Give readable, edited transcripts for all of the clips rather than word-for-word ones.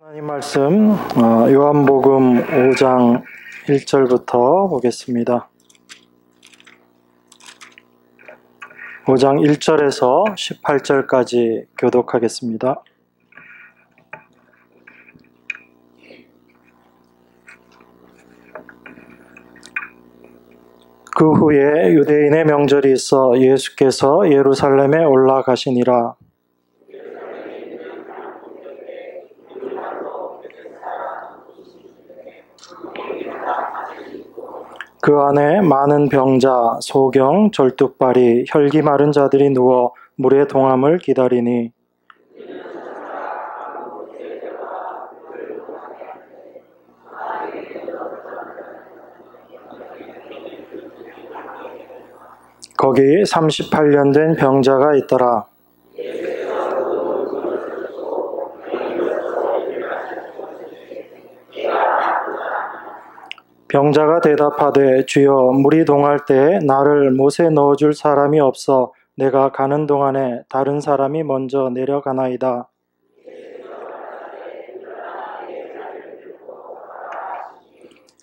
하나님 말씀 요한복음 5장 1절부터 보겠습니다. 5장 1절에서 18절까지 교독하겠습니다. 그 후에 유대인의 명절이 있어 예수께서 예루살렘에 올라가시니라. 그 안에 많은 병자, 소경, 절뚝발이, 혈기 마른 자들이 누워 물의 동함을 기다리니 거기 38년 된 병자가 있더라. 병자가 대답하되 주여 물이 동할 때에 나를 못에 넣어줄 사람이 없어 내가 가는 동안에 다른 사람이 먼저 내려가나이다.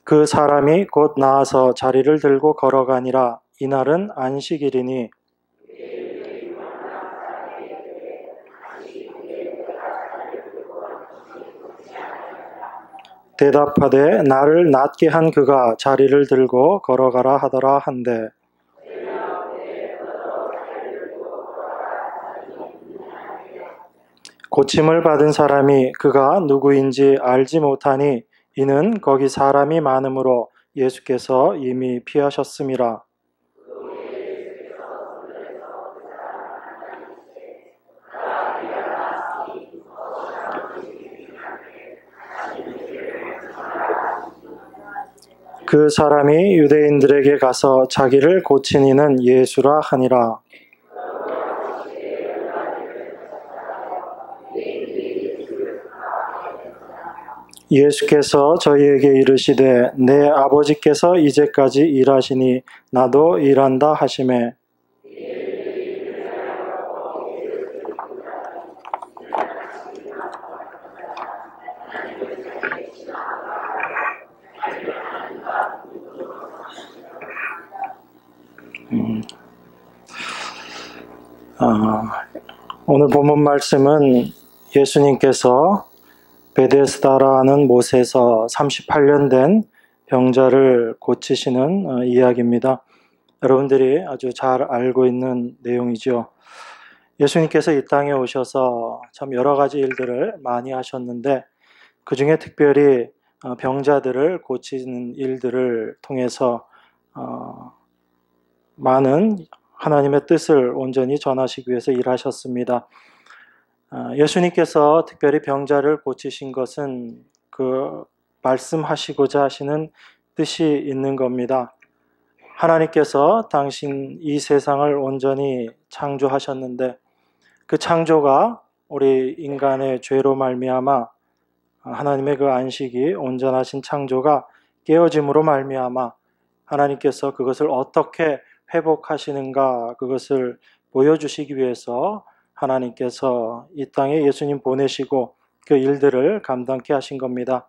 그 사람이 곧 나아서 자리를 들고 걸어가니라. 이날은 안식일이니 대답하되 나를 낫게 한 그가 자리를 들고 걸어가라 하더라 한데 고침을 받은 사람이 그가 누구인지 알지 못하니 이는 거기 사람이 많으므로 예수께서 이미 피하셨음이라. 그 사람이 유대인들에게 가서 자기를 고친 이는 예수라 하니라. 예수께서 저희에게 이르시되 내 아버지께서 이제까지 일하시니 나도 일한다 하시매 오늘 본문 말씀은 예수님께서 베데스다라는 못에서 38년 된 병자를 고치시는 이야기입니다. 여러분들이 아주 잘 알고 있는 내용이죠. 예수님께서 이 땅에 오셔서 참 여러 가지 일들을 많이 하셨는데 그 중에 특별히 병자들을 고치는 일들을 통해서 많은 하나님의 뜻을 온전히 전하시기 위해서 일하셨습니다. 예수님께서 특별히 병자를 고치신 것은 그 말씀하시고자 하시는 뜻이 있는 겁니다. 하나님께서 당신 이 세상을 온전히 창조하셨는데 그 창조가 우리 인간의 죄로 말미암아 하나님의 그 안식이 온전하신 창조가 깨어짐으로 말미암아 하나님께서 그것을 어떻게 회복하시는가 그것을 보여주시기 위해서 하나님께서 이 땅에 예수님 보내시고 그 일들을 감당케 하신 겁니다.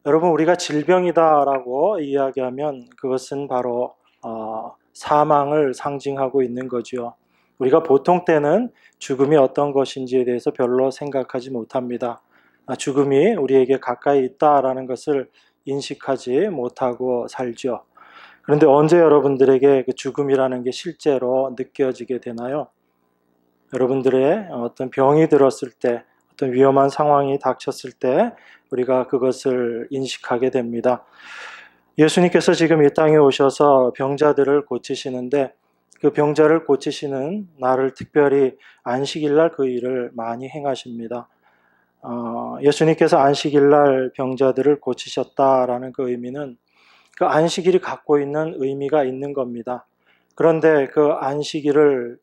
여러분 우리가 질병이다라고 이야기하면 그것은 바로 사망을 상징하고 있는 거죠. 우리가 보통 때는 죽음이 어떤 것인지에 대해서 별로 생각하지 못합니다. 죽음이 우리에게 가까이 있다라는 것을 인식하지 못하고 살죠. 그런데 언제 여러분들에게 그 죽음이라는 게 실제로 느껴지게 되나요? 여러분들의 어떤 병이 들었을 때, 어떤 위험한 상황이 닥쳤을 때 우리가 그것을 인식하게 됩니다. 예수님께서 지금 이 땅에 오셔서 병자들을 고치시는데 그 병자를 고치시는 날을 특별히 안식일날 그 일을 많이 행하십니다. 예수님께서 안식일날 병자들을 고치셨다라는 그 의미는 그 안식일이 갖고 있는 의미가 있는 겁니다. 그런데 그 안식일을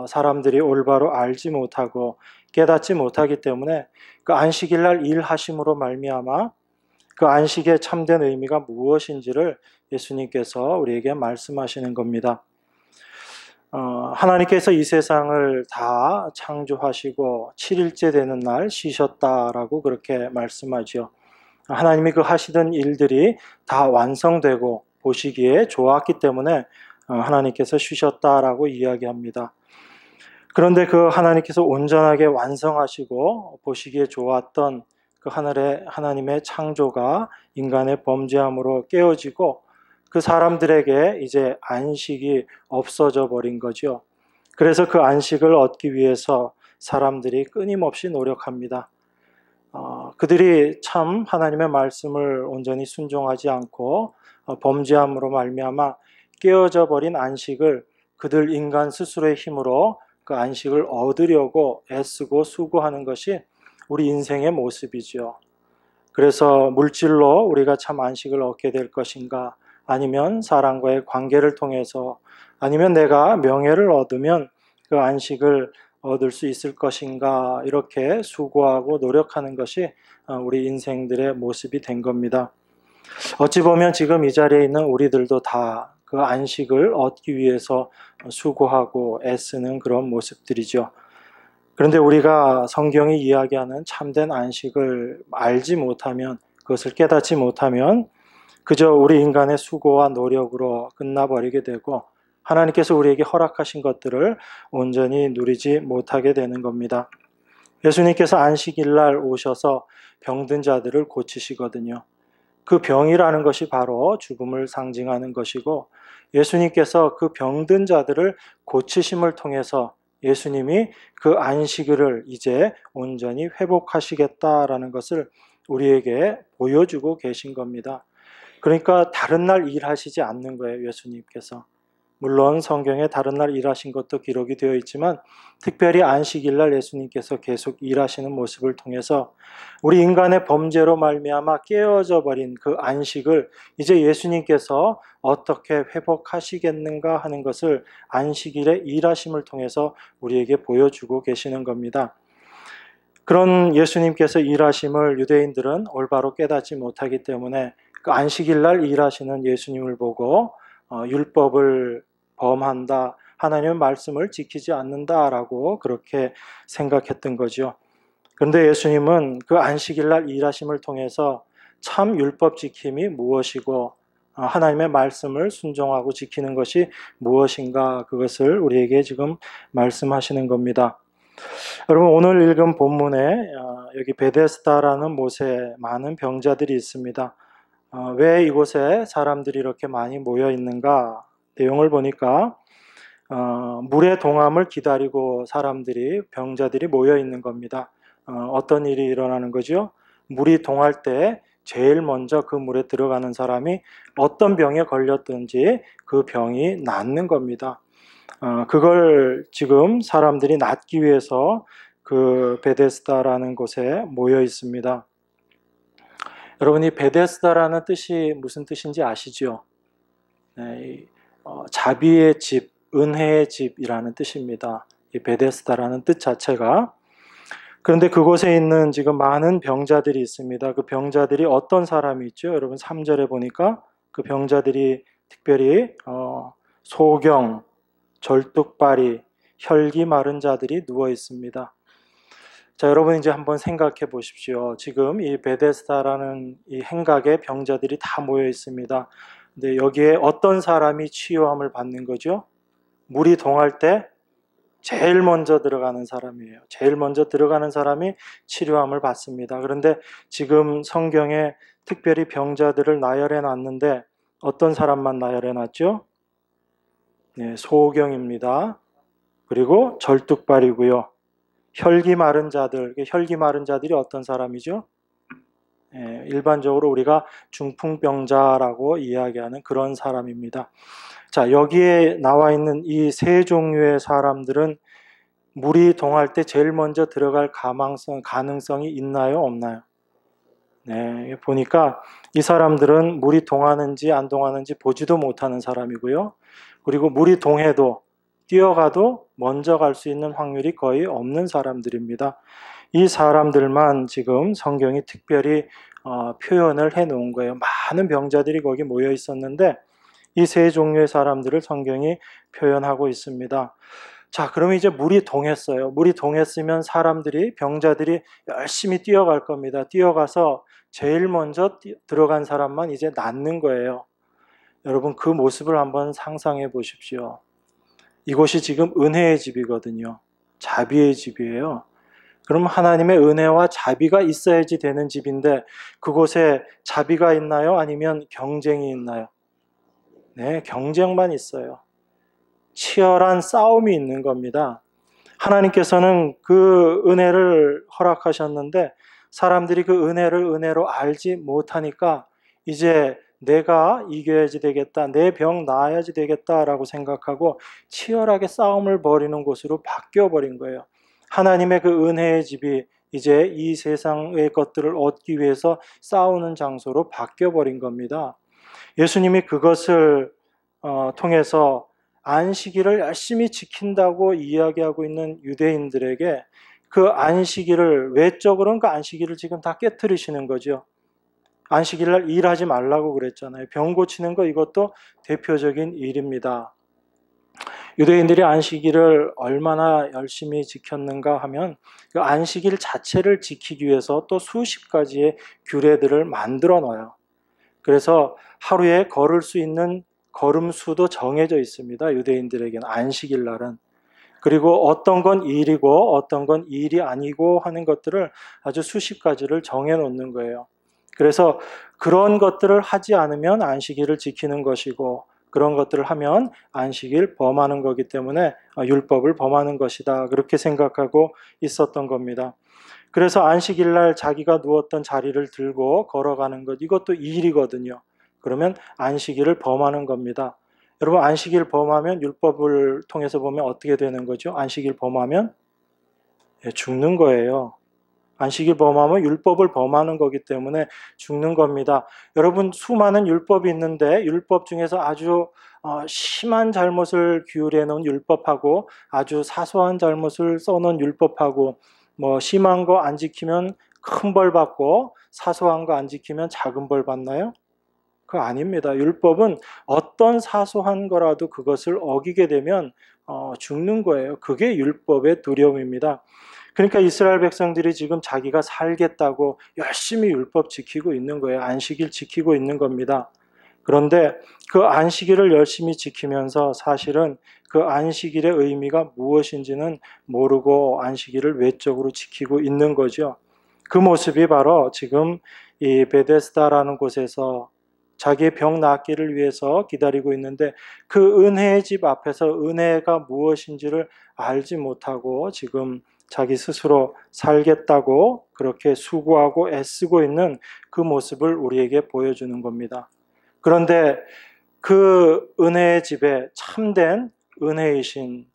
사람들이 올바로 알지 못하고 깨닫지 못하기 때문에 그 안식일날 일하심으로 말미암아 그 안식의 참된 의미가 무엇인지를 예수님께서 우리에게 말씀하시는 겁니다. 하나님께서 이 세상을 다 창조하시고 7일째 되는 날 쉬셨다라고 그렇게 말씀하죠. 하나님이 그 하시던 일들이 다 완성되고 보시기에 좋았기 때문에 하나님께서 쉬셨다라고 이야기합니다. 그런데 그 하나님께서 온전하게 완성하시고 보시기에 좋았던 그 하나님의 창조가 인간의 범죄함으로 깨어지고 그 사람들에게 이제 안식이 없어져 버린 거죠. 그래서 그 안식을 얻기 위해서 사람들이 끊임없이 노력합니다. 그들이 참 하나님의 말씀을 온전히 순종하지 않고 범죄함으로 말미암아 깨어져 버린 안식을 그들 인간 스스로의 힘으로 그 안식을 얻으려고 애쓰고 수고하는 것이 우리 인생의 모습이죠. 그래서 물질로 우리가 참 안식을 얻게 될 것인가, 아니면 사람과의 관계를 통해서, 아니면 내가 명예를 얻으면 그 안식을 얻을 수 있을 것인가, 이렇게 수고하고 노력하는 것이 우리 인생들의 모습이 된 겁니다. 어찌 보면 지금 이 자리에 있는 우리들도 다 그 안식을 얻기 위해서 수고하고 애쓰는 그런 모습들이죠. 그런데 우리가 성경이 이야기하는 참된 안식을 알지 못하면, 그것을 깨닫지 못하면 그저 우리 인간의 수고와 노력으로 끝나버리게 되고 하나님께서 우리에게 허락하신 것들을 온전히 누리지 못하게 되는 겁니다. 예수님께서 안식일날 오셔서 병든 자들을 고치시거든요. 그 병이라는 것이 바로 죽음을 상징하는 것이고, 예수님께서 그 병든 자들을 고치심을 통해서 예수님이 그 안식일을 이제 온전히 회복하시겠다라는 것을 우리에게 보여주고 계신 겁니다. 그러니까 다른 날 일하시지 않는 거예요, 예수님께서. 물론 성경에 다른 날 일하신 것도 기록이 되어 있지만 특별히 안식일날 예수님께서 계속 일하시는 모습을 통해서 우리 인간의 범죄로 말미암아 깨어져 버린 그 안식을 이제 예수님께서 어떻게 회복하시겠는가 하는 것을 안식일의 일하심을 통해서 우리에게 보여주고 계시는 겁니다. 그런 예수님께서 일하심을 유대인들은 올바로 깨닫지 못하기 때문에 그 안식일날 일하시는 예수님을 보고 율법을 범한다, 하나님의 말씀을 지키지 않는다라고 그렇게 생각했던 거죠. 그런데 예수님은 그 안식일날 일하심을 통해서 참 율법 지킴이 무엇이고 하나님의 말씀을 순종하고 지키는 것이 무엇인가, 그것을 우리에게 지금 말씀하시는 겁니다. 여러분, 오늘 읽은 본문에 여기 베데스다라는 못에 많은 병자들이 있습니다. 왜 이곳에 사람들이 이렇게 많이 모여 있는가? 내용을 보니까 물의 동함을 기다리고 사람들이, 병자들이 모여 있는 겁니다. 어떤 일이 일어나는 거죠? 물이 동할 때 제일 먼저 그 물에 들어가는 사람이 어떤 병에 걸렸든지 그 병이 낫는 겁니다. 그걸 지금 사람들이 낫기 위해서 그 베데스다라는 곳에 모여 있습니다. 여러분, 이 베데스다라는 뜻이 무슨 뜻인지 아시죠? 네, 자비의 집, 은혜의 집이라는 뜻입니다. 이 베데스다라는 뜻 자체가. 그런데 그곳에 있는 지금 많은 병자들이 있습니다. 그 병자들이 어떤 사람이 있죠? 여러분, 3절에 보니까 그 병자들이 특별히 소경, 절뚝발이, 혈기 마른 자들이 누워 있습니다. 자, 여러분 이제 한번 생각해 보십시오. 지금 이 베데스다라는 이 행각에 병자들이 다 모여 있습니다. 근데 여기에 어떤 사람이 치유함을 받는 거죠? 물이 동할 때 제일 먼저 들어가는 사람이에요. 제일 먼저 들어가는 사람이 치료함을 받습니다. 그런데 지금 성경에 특별히 병자들을 나열해 놨는데 어떤 사람만 나열해 놨죠? 네, 소경입니다. 그리고 절뚝발이고요. 혈기 마른 자들, 혈기 마른 자들이 어떤 사람이죠? 일반적으로 우리가 중풍병자라고 이야기하는 그런 사람입니다. 자, 여기에 나와 있는 이 세 종류의 사람들은 물이 동할 때 제일 먼저 들어갈 가능성이 있나요? 없나요? 네, 보니까 이 사람들은 물이 동하는지 안 동하는지 보지도 못하는 사람이고요. 그리고 물이 동해도 뛰어가도 먼저 갈 수 있는 확률이 거의 없는 사람들입니다. 이 사람들만 지금 성경이 특별히 표현을 해 놓은 거예요. 많은 병자들이 거기 모여 있었는데 이 세 종류의 사람들을 성경이 표현하고 있습니다. 자, 그러면 이제 물이 동했어요. 물이 동했으면 사람들이, 병자들이 열심히 뛰어갈 겁니다. 뛰어가서 제일 먼저 들어간 사람만 이제 낫는 거예요. 여러분, 그 모습을 한번 상상해 보십시오. 이곳이 지금 은혜의 집이거든요. 자비의 집이에요. 그럼 하나님의 은혜와 자비가 있어야지 되는 집인데 그곳에 자비가 있나요? 아니면 경쟁이 있나요? 네, 경쟁만 있어요. 치열한 싸움이 있는 겁니다. 하나님께서는 그 은혜를 허락하셨는데 사람들이 그 은혜를 은혜로 알지 못하니까 이제 내가 이겨야지 되겠다, 내 병 나아야지 되겠다라고 생각하고 치열하게 싸움을 벌이는 곳으로 바뀌어버린 거예요. 하나님의 그 은혜의 집이 이제 이 세상의 것들을 얻기 위해서 싸우는 장소로 바뀌어버린 겁니다. 예수님이 그것을 통해서 안식일을 열심히 지킨다고 이야기하고 있는 유대인들에게 그 안식일을, 외적으로는 그 안식일을 지금 다 깨트리시는 거죠. 안식일날 일하지 말라고 그랬잖아요. 병 고치는 거 이것도 대표적인 일입니다. 유대인들이 안식일을 얼마나 열심히 지켰는가 하면 그 안식일 자체를 지키기 위해서 또 수십 가지의 규례들을 만들어 놔요. 그래서 하루에 걸을 수 있는 걸음수도 정해져 있습니다. 유대인들에게는 안식일 날은. 그리고 어떤 건 일이고 어떤 건 일이 아니고 하는 것들을 아주 수십 가지를 정해 놓는 거예요. 그래서 그런 것들을 하지 않으면 안식일을 지키는 것이고 그런 것들을 하면 안식일 범하는 거기 때문에 율법을 범하는 것이다. 그렇게 생각하고 있었던 겁니다. 그래서 안식일 날 자기가 누웠던 자리를 들고 걸어가는 것, 이것도 일이거든요. 그러면 안식일을 범하는 겁니다. 여러분, 안식일 범하면 율법을 통해서 보면 어떻게 되는 거죠? 안식일 범하면 죽는 거예요. 안식일 범하면 율법을 범하는 거기 때문에 죽는 겁니다. 여러분, 수많은 율법이 있는데 율법 중에서 아주 심한 잘못을 규율해 놓은 율법하고 아주 사소한 잘못을 써놓은 율법하고 심한 거 안 지키면 큰 벌 받고 사소한 거 안 지키면 작은 벌 받나요? 그거 아닙니다. 율법은 어떤 사소한 거라도 그것을 어기게 되면 죽는 거예요. 그게 율법의 두려움입니다. 그러니까 이스라엘 백성들이 지금 자기가 살겠다고 열심히 율법 지키고 있는 거예요. 안식일 지키고 있는 겁니다. 그런데 그 안식일을 열심히 지키면서 사실은 그 안식일의 의미가 무엇인지는 모르고 안식일을 외적으로 지키고 있는 거죠. 그 모습이 바로 지금 이 베데스다라는 곳에서 자기의 병 낫기를 위해서 기다리고 있는데 그 은혜의 집 앞에서 은혜가 무엇인지를 알지 못하고 지금 자기 스스로 살겠다고 그렇게 수고하고 애쓰고 있는 그 모습을 우리에게 보여주는 겁니다. 그런데 그 은혜의 집에 참된 은혜이신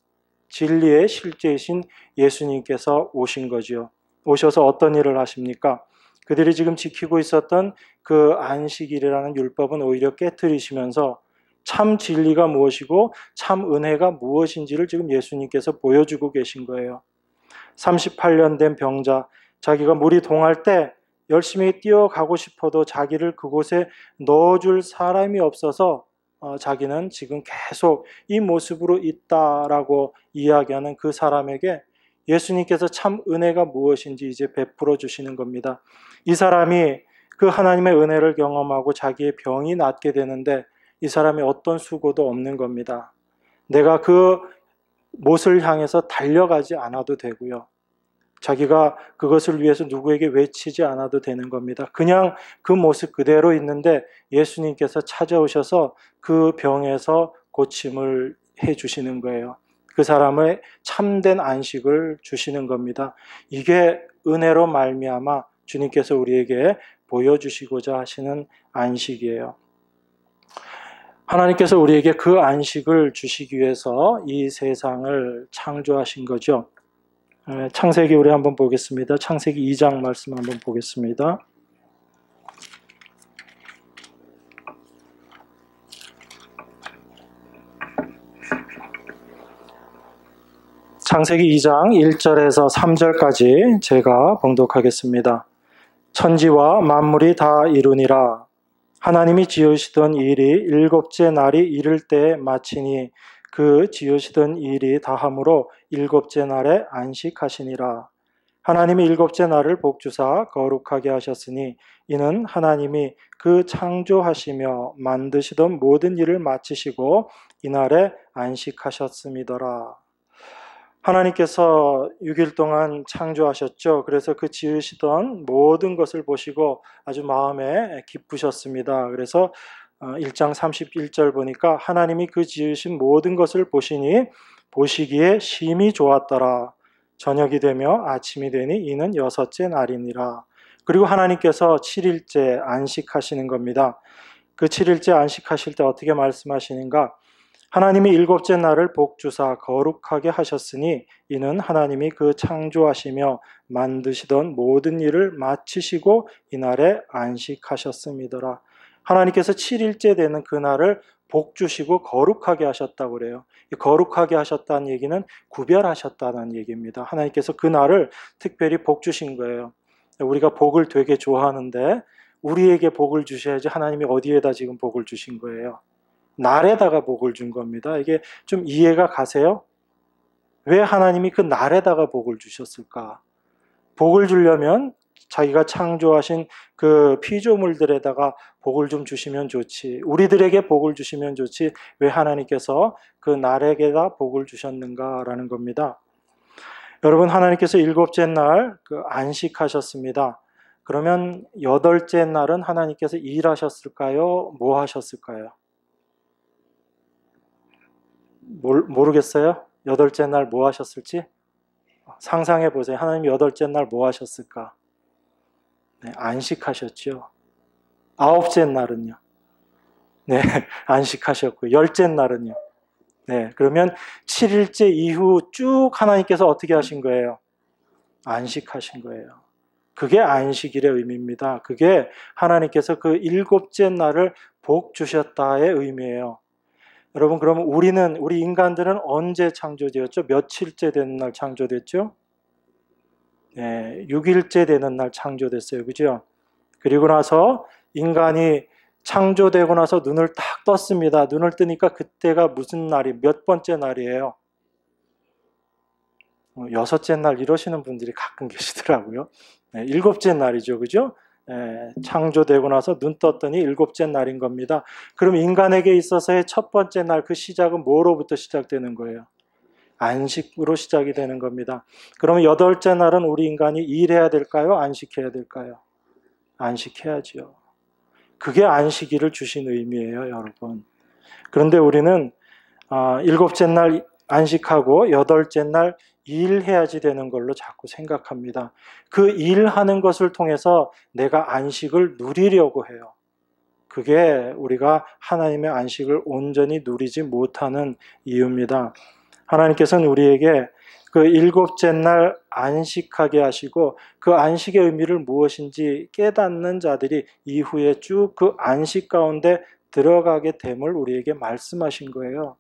진리의 실제이신 예수님께서 오신 거죠. 오셔서 어떤 일을 하십니까? 그들이 지금 지키고 있었던 그 안식일이라는 율법은 오히려 깨트리시면서 참 진리가 무엇이고 참 은혜가 무엇인지를 지금 예수님께서 보여주고 계신 거예요. 38년 된 병자, 자기가 물이 동할 때 열심히 뛰어가고 싶어도 자기를 그곳에 넣어줄 사람이 없어서 자기는 지금 계속 이 모습으로 있다라고 이야기하는 그 사람에게 예수님께서 참 은혜가 무엇인지 이제 베풀어 주시는 겁니다. 이 사람이 그 하나님의 은혜를 경험하고 자기의 병이 낫게 되는데 이 사람이 어떤 수고도 없는 겁니다. 내가 그 못을 향해서 달려가지 않아도 되고요. 자기가 그것을 위해서 누구에게 외치지 않아도 되는 겁니다. 그냥 그 모습 그대로 있는데 예수님께서 찾아오셔서 그 병에서 고침을 해주시는 거예요. 그 사람의 참된 안식을 주시는 겁니다. 이게 은혜로 말미암아 주님께서 우리에게 보여주시고자 하시는 안식이에요. 하나님께서 우리에게 그 안식을 주시기 위해서 이 세상을 창조하신 거죠. 창세기 우리 한번 보겠습니다. 창세기 2장 말씀 한번 보겠습니다. 창세기 2장 1절에서 3절까지 제가 봉독하겠습니다. 천지와 만물이 다 이루니라. 하나님이 지으시던 일이 일곱째 날이 이를 때에 마치니 그 지으시던 일이 다함으로 일곱째 날에 안식하시니라. 하나님이 일곱째 날을 복주사 거룩하게 하셨으니 이는 하나님이 그 창조하시며 만드시던 모든 일을 마치시고 이날에 안식하셨음이더라. 하나님께서 6일 동안 창조하셨죠. 그래서 그 지으시던 모든 것을 보시고 아주 마음에 기쁘셨습니다. 그래서 1장 31절 보니까 하나님이 그 지으신 모든 것을 보시기에 심히 좋았더라. 저녁이 되며 아침이 되니 이는 여섯째 날이니라. 그리고 하나님께서 7일째 안식하시는 겁니다. 그 7일째 안식하실 때 어떻게 말씀하시는가? 하나님이 일곱째 날을 복주사 거룩하게 하셨으니 이는 하나님이 그 창조하시며 만드시던 모든 일을 마치시고 이날에 안식하셨음이더라. 하나님께서 7일째 되는 그날을 복주시고 거룩하게 하셨다고 그래요. 거룩하게 하셨다는 얘기는 구별하셨다는 얘기입니다. 하나님께서 그날을 특별히 복주신 거예요. 우리가 복을 되게 좋아하는데 우리에게 복을 주셔야지 하나님이 어디에다 지금 복을 주신 거예요? 날에다가 복을 준 겁니다. 이게 좀 이해가 가세요? 왜 하나님이 그 날에다가 복을 주셨을까? 복을 주려면 자기가 창조하신 그 피조물들에다가 복을 좀 주시면 좋지. 우리들에게 복을 주시면 좋지. 왜 하나님께서 그 날에게다 복을 주셨는가라는 겁니다. 여러분, 하나님께서 일곱째 날 그 안식하셨습니다. 그러면 여덟째 날은 하나님께서 일하셨을까요? 뭐 하셨을까요? 모르겠어요? 여덟째 날 뭐 하셨을지? 상상해 보세요. 하나님 여덟째 날 뭐 하셨을까? 네, 안식하셨죠. 아홉째 날은요? 네, 안식하셨고, 열째 날은요? 네, 그러면 7일째 이후 쭉 하나님께서 어떻게 하신 거예요? 안식하신 거예요. 그게 안식일의 의미입니다. 그게 하나님께서 그 일곱째 날을 복 주셨다의 의미예요. 여러분, 그러면 우리 인간들은 언제 창조되었죠? 며칠째 되는 날 창조됐죠? 네, 6일째 되는 날 창조됐어요. 그죠? 그리고 나서 인간이 창조되고 나서 눈을 딱 떴습니다. 눈을 뜨니까 그때가 무슨 날이, 몇 번째 날이에요? 여섯째 날 이러시는 분들이 가끔 계시더라고요. 네, 일곱째 날이죠. 그죠? 창조되고 나서 눈 떴더니 일곱째 날인 겁니다. 그럼 인간에게 있어서의 첫 번째 날, 그 시작은 뭐로부터 시작되는 거예요? 안식으로 시작이 되는 겁니다. 그러면 여덟째 날은 우리 인간이 일해야 될까요? 안식해야 될까요? 안식해야죠. 그게 안식일을 주신 의미예요, 여러분. 그런데 우리는 일곱째 날 안식하고 여덟째 날 일해야지 되는 걸로 자꾸 생각합니다. 그 일하는 것을 통해서 내가 안식을 누리려고 해요. 그게 우리가 하나님의 안식을 온전히 누리지 못하는 이유입니다. 하나님께서는 우리에게 그 일곱째 날 안식하게 하시고 그 안식의 의미를 무엇인지 깨닫는 자들이 이후에 쭉 그 안식 가운데 들어가게 됨을 우리에게 말씀하신 거예요.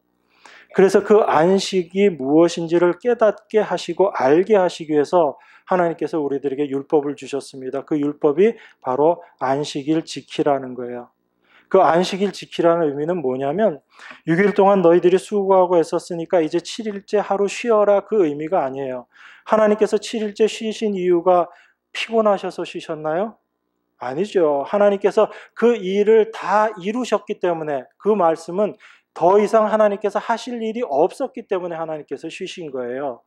그래서 그 안식이 무엇인지를 깨닫게 하시고 알게 하시기 위해서 하나님께서 우리들에게 율법을 주셨습니다. 그 율법이 바로 안식일 지키라는 거예요. 그 안식일 지키라는 의미는 뭐냐면 6일 동안 너희들이 수고하고 애썼으니까 이제 7일째 하루 쉬어라, 그 의미가 아니에요. 하나님께서 7일째 쉬신 이유가 피곤하셔서 쉬셨나요? 아니죠. 하나님께서 그 일을 다 이루셨기 때문에, 그 말씀은 더 이상 하나님께서 하실 일이 없었기 때문에 하나님께서 쉬신 거예요.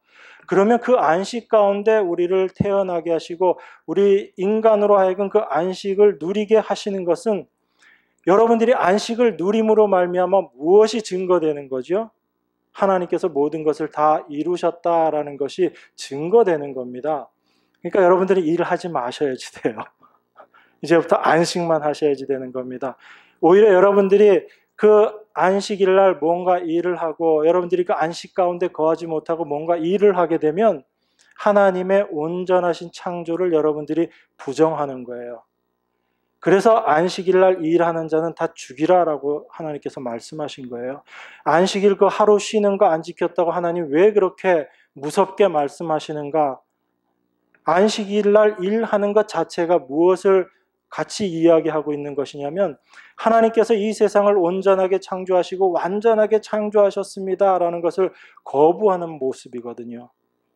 그러면 그 안식 가운데 우리를 태어나게 하시고 우리 인간으로 하여금 그 안식을 누리게 하시는 것은, 여러분들이 안식을 누림으로 말미암아 무엇이 증거되는 거죠? 하나님께서 모든 것을 다 이루셨다라는 것이 증거되는 겁니다. 그러니까 여러분들이 일하지 마셔야지 돼요. 이제부터 안식만 하셔야지 되는 겁니다. 오히려 여러분들이 그 안식일 날 뭔가 일을 하고 여러분들이 그 안식 가운데 거하지 못하고 뭔가 일을 하게 되면 하나님의 온전하신 창조를 여러분들이 부정하는 거예요. 그래서 안식일 날 일하는 자는 다 죽이라라고 하나님께서 말씀하신 거예요. 안식일 그 하루 쉬는 거 안 지켰다고 하나님 왜 그렇게 무섭게 말씀하시는가? 안식일 날 일하는 것 자체가 무엇을 같이 이야기하고 있는 것이냐면 하나님께서 이 세상을 온전하게 창조하시고 완전하게 창조하셨습니다 라는 것을 거부하는 모습이거든요.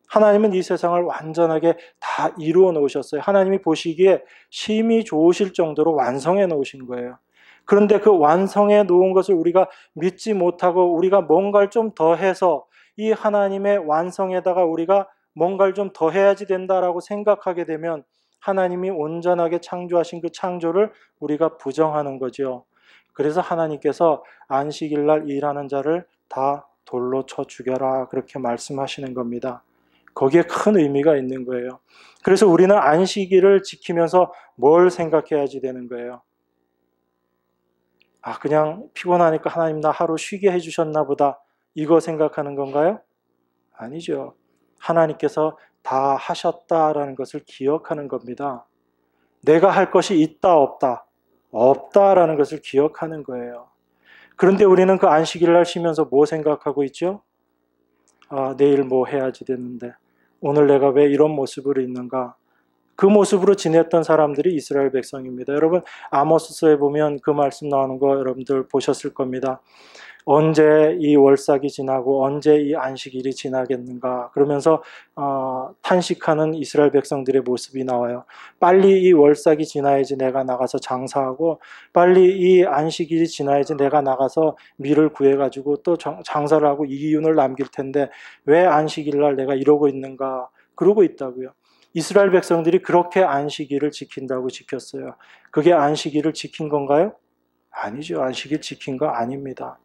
하나님은 이 세상을 완전하게 다 이루어 놓으셨어요. 하나님이 보시기에 심히 좋으실 정도로 완성해 놓으신 거예요. 그런데 그 완성해 놓은 것을 우리가 믿지 못하고 우리가 뭔가를 좀 더해서 이 하나님의 완성에다가 우리가 뭔가를 좀 더해야지 된다라고 생각하게 되면 하나님이 온전하게 창조하신 그 창조를 우리가 부정하는 거죠. 그래서 하나님께서 안식일 날 일하는 자를 다 돌로 쳐 죽여라 그렇게 말씀하시는 겁니다. 거기에 큰 의미가 있는 거예요. 그래서 우리는 안식일을 지키면서 뭘 생각해야지 되는 거예요. 그냥 피곤하니까 하나님 나 하루 쉬게 해주셨나 보다 이거 생각하는 건가요? 아니죠. 하나님께서 다 하셨다라는 것을 기억하는 겁니다. 내가 할 것이 있다 없다 없다라는 것을 기억하는 거예요. 그런데 우리는 그 안식일 날 쉬면서 뭐 생각하고 있죠? 내일 뭐 해야지 되는데 오늘 내가 왜 이런 모습으로 있는가? 그 모습으로 지냈던 사람들이 이스라엘 백성입니다. 여러분 아모스서에 보면 그 말씀 나오는 거 여러분들 보셨을 겁니다. 언제 이 월삭이 지나고 언제 이 안식일이 지나겠는가 그러면서 탄식하는 이스라엘 백성들의 모습이 나와요. 빨리 이 월삭이 지나야지 내가 나가서 장사하고 빨리 이 안식일이 지나야지 내가 나가서 밀을 구해가지고 또 장사를 하고 이윤을 남길 텐데 왜 안식일 날 내가 이러고 있는가 그러고 있다고요. 이스라엘 백성들이 그렇게 안식일을 지킨다고 지켰어요. 그게 안식일을 지킨 건가요? 아니죠. 안식일 지킨 거 아닙니다.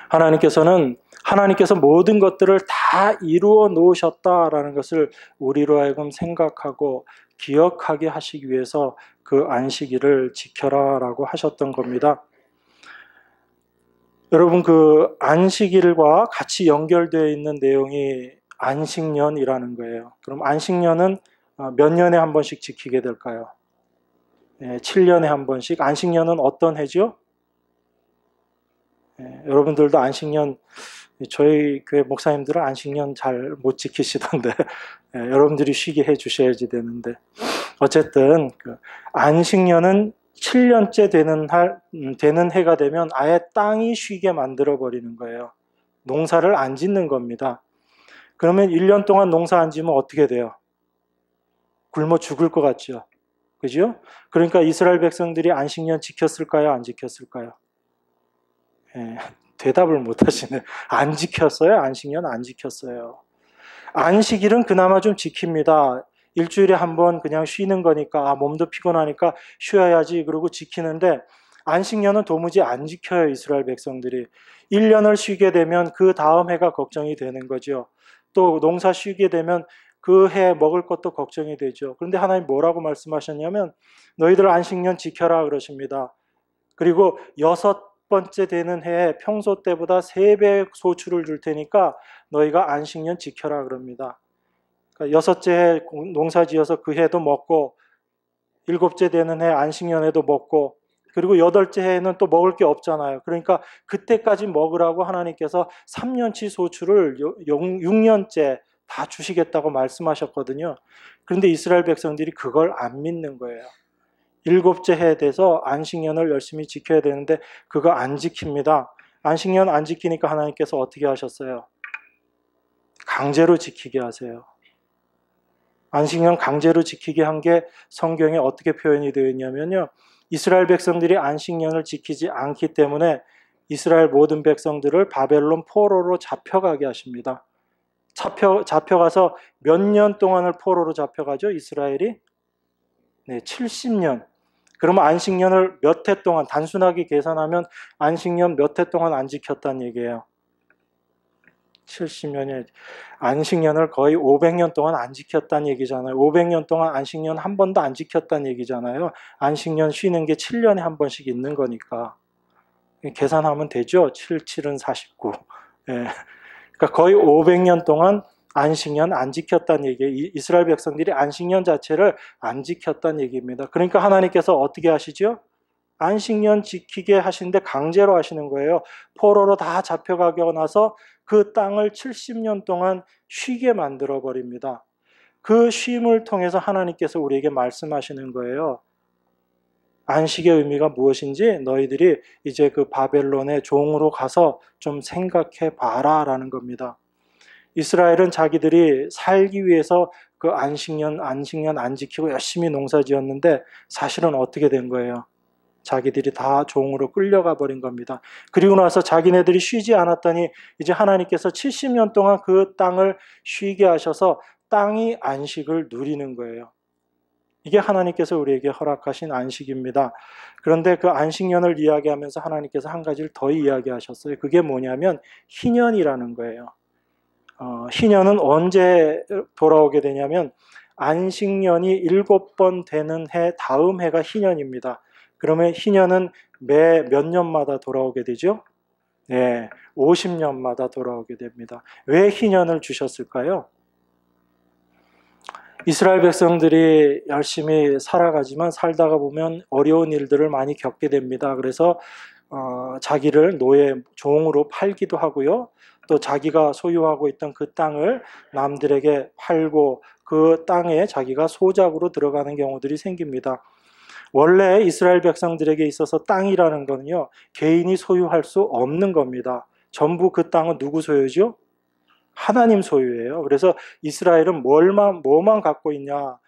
하나님께서 모든 것들을 다 이루어 놓으셨다라는 것을 우리로 하여금 생각하고 기억하게 하시기 위해서 그 안식일을 지켜라라고 하셨던 겁니다. 여러분 그 안식일과 같이 연결되어 있는 내용이 안식년이라는 거예요. 그럼 안식년은 몇 년에 한 번씩 지키게 될까요? 7년에 한 번씩. 안식년은 어떤 해죠? 여러분들도 안식년, 저희 교회 목사님들은 안식년 잘 못 지키시던데 여러분들이 쉬게 해 주셔야지 되는데 어쨌든 그 안식년은 7년째 되는 해가 되면 아예 땅이 쉬게 만들어 버리는 거예요. 농사를 안 짓는 겁니다. 그러면 1년 동안 농사 안 지면 어떻게 돼요? 굶어 죽을 것 같죠? 그죠? 그러니까 이스라엘 백성들이 안식년 지켰을까요? 안 지켰을까요? 대답을 못 하시네. 안 지켰어요? 안식년 안 지켰어요. 안식일은 그나마 좀 지킵니다. 일주일에 한 번 그냥 쉬는 거니까 몸도 피곤하니까 쉬어야지 그러고 지키는데 안식년은 도무지 안 지켜요. 이스라엘 백성들이. 1년을 쉬게 되면 그 다음 해가 걱정이 되는 거죠. 또 농사 쉬게 되면 그 해 먹을 것도 걱정이 되죠. 그런데 하나님 뭐라고 말씀하셨냐면 너희들 안식년 지켜라 그러십니다. 그리고 6번째 되는 해에 평소 때보다 3배 소출을 줄 테니까 너희가 안식년 지켜라 그럽니다. 그러니까 6째 해 농사 지어서 그 해도 먹고 7째 되는 해 안식년에도 먹고 그리고 8째 해에는 또 먹을 게 없잖아요. 그러니까 그때까지 먹으라고 하나님께서 3년치 소출을 6년째 다 주시겠다고 말씀하셨거든요. 그런데 이스라엘 백성들이 그걸 안 믿는 거예요. 7째 해에 돼서 안식년을 열심히 지켜야 되는데 그거 안 지킵니다. 안식년 안 지키니까 하나님께서 어떻게 하셨어요? 강제로 지키게 하세요. 안식년 강제로 지키게 한 게 성경에 어떻게 표현이 되어 있냐면요. 이스라엘 백성들이 안식년을 지키지 않기 때문에 이스라엘 모든 백성들을 바벨론 포로로 잡혀가게 하십니다. 잡혀가서 몇 년 동안을 포로로 잡혀가죠? 이스라엘이? 네, 70년. 그러면 안식년을 몇 해 동안 단순하게 계산하면 안식년 몇 해 동안 안 지켰다는 얘기예요. 70년에 안식년을 거의 500년 동안 안 지켰다는 얘기잖아요. 500년 동안 안식년 한 번도 안 지켰다는 얘기잖아요. 안식년 쉬는 게 7년에 한 번씩 있는 거니까. 계산하면 되죠. 7, 7은 49. 예. 그러니까 거의 500년 동안 안식년 안 지켰다는 얘기예요. 이스라엘 백성들이 안식년 자체를 안 지켰다는 얘기입니다. 그러니까 하나님께서 어떻게 하시죠? 안식년 지키게 하시는데 강제로 하시는 거예요. 포로로 다 잡혀가고 나서 그 땅을 70년 동안 쉬게 만들어 버립니다. 그 쉼을 통해서 하나님께서 우리에게 말씀하시는 거예요. 안식의 의미가 무엇인지 너희들이 이제 그 바벨론의 종으로 가서 좀 생각해 봐라 라는 겁니다. 이스라엘은 자기들이 살기 위해서 그 안식년 안 지키고 열심히 농사 지었는데 사실은 어떻게 된 거예요? 자기들이 다 종으로 끌려가 버린 겁니다. 그리고 나서 자기네들이 쉬지 않았더니 이제 하나님께서 70년 동안 그 땅을 쉬게 하셔서 땅이 안식을 누리는 거예요. 이게 하나님께서 우리에게 허락하신 안식입니다. 그런데 그 안식년을 이야기하면서 하나님께서 한 가지를 더 이야기하셨어요. 그게 뭐냐면 희년이라는 거예요. 희년은 언제 돌아오게 되냐면 안식년이 7번 되는 해 다음 해가 희년입니다. 그러면 희년은 매 몇 년마다 돌아오게 되죠? 네, 50년마다 돌아오게 됩니다. 왜 희년을 주셨을까요? 이스라엘 백성들이 열심히 살아가지만 살다가 보면 어려운 일들을 많이 겪게 됩니다. 그래서 자기를 노예 종으로 팔기도 하고요. 또 자기가 소유하고 있던 그 땅을 남들에게 팔고 그 땅에 자기가 소작으로 들어가는 경우들이 생깁니다. 원래 이스라엘 백성들에게 있어서 땅이라는 거는요, 개인이 소유할 수 없는 겁니다. 전부 그 땅은 누구 소유죠? 하나님 소유예요. 그래서 이스라엘은 뭐만 갖고 있냐?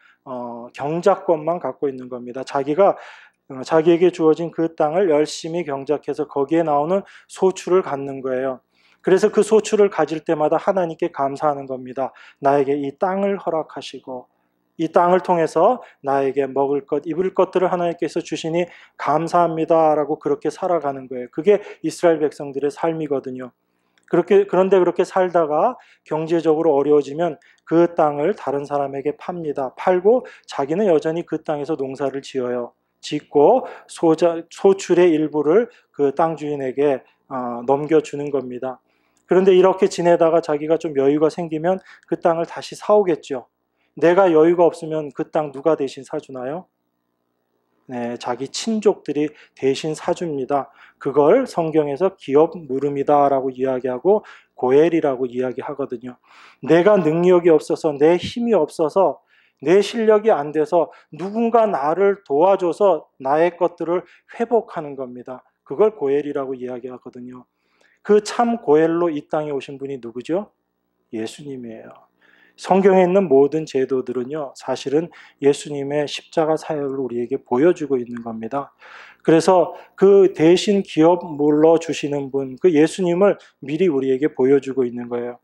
경작권만 갖고 있는 겁니다. 자기에게 주어진 그 땅을 열심히 경작해서 거기에 나오는 소출을 갖는 거예요. 그래서 그 소출을 가질 때마다 하나님께 감사하는 겁니다. 나에게 이 땅을 허락하시고 이 땅을 통해서 나에게 먹을 것, 입을 것들을 하나님께서 주시니 감사합니다라고 그렇게 살아가는 거예요. 그게 이스라엘 백성들의 삶이거든요. 그런데 그렇게 살다가 경제적으로 어려워지면 그 땅을 다른 사람에게 팝니다. 팔고 자기는 여전히 그 땅에서 농사를 지어요. 짓고 소출의 일부를 그 땅 주인에게 넘겨주는 겁니다. 그런데 이렇게 지내다가 자기가 좀 여유가 생기면 그 땅을 다시 사오겠죠. 내가 여유가 없으면 그 땅 누가 대신 사주나요? 네, 자기 친족들이 대신 사줍니다. 그걸 성경에서 기업 물음이다라고 이야기하고 고엘이라고 이야기하거든요. 내가 능력이 없어서 내 힘이 없어서 내 실력이 안 돼서 누군가 나를 도와줘서 나의 것들을 회복하는 겁니다. 그걸 고엘이라고 이야기하거든요. 그 참 고엘로 이 땅에 오신 분이 누구죠? 예수님이에요. 성경에 있는 모든 제도들은요, 사실은 예수님의 십자가 사역을 우리에게 보여주고 있는 겁니다. 그래서 그 대신 기업 물러주시는 분, 그 예수님을 미리 우리에게 보여주고 있는 거예요.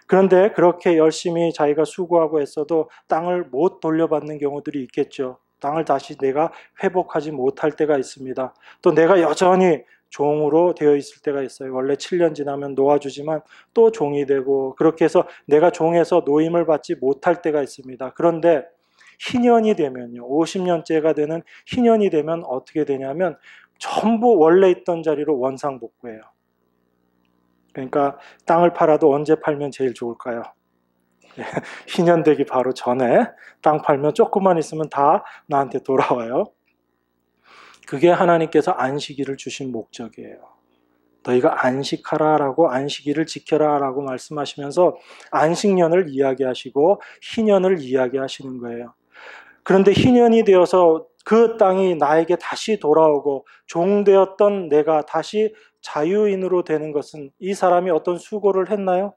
그런데 그렇게 열심히 자기가 수고하고 했어도 땅을 못 돌려받는 경우들이 있겠죠. 땅을 다시 내가 회복하지 못할 때가 있습니다. 또 내가 여전히 종으로 되어 있을 때가 있어요. 원래 7년 지나면 놓아주지만 또 종이 되고 그렇게 해서 내가 종에서 노임을 받지 못할 때가 있습니다. 그런데 희년이 되면요. 50년째가 되는 희년이 되면 어떻게 되냐면 전부 원래 있던 자리로 원상복구해요. 그러니까 땅을 팔아도 언제 팔면 제일 좋을까요? 희년 되기 바로 전에 땅 팔면 조금만 있으면 다 나한테 돌아와요. 그게 하나님께서 안식일을 주신 목적이에요. 너희가 안식하라라고 안식일을 지켜라라고 말씀하시면서 안식년을 이야기하시고 희년을 이야기하시는 거예요. 그런데 희년이 되어서 그 땅이 나에게 다시 돌아오고 종되었던 내가 다시 자유인으로 되는 것은 이 사람이 어떤 수고를 했나요?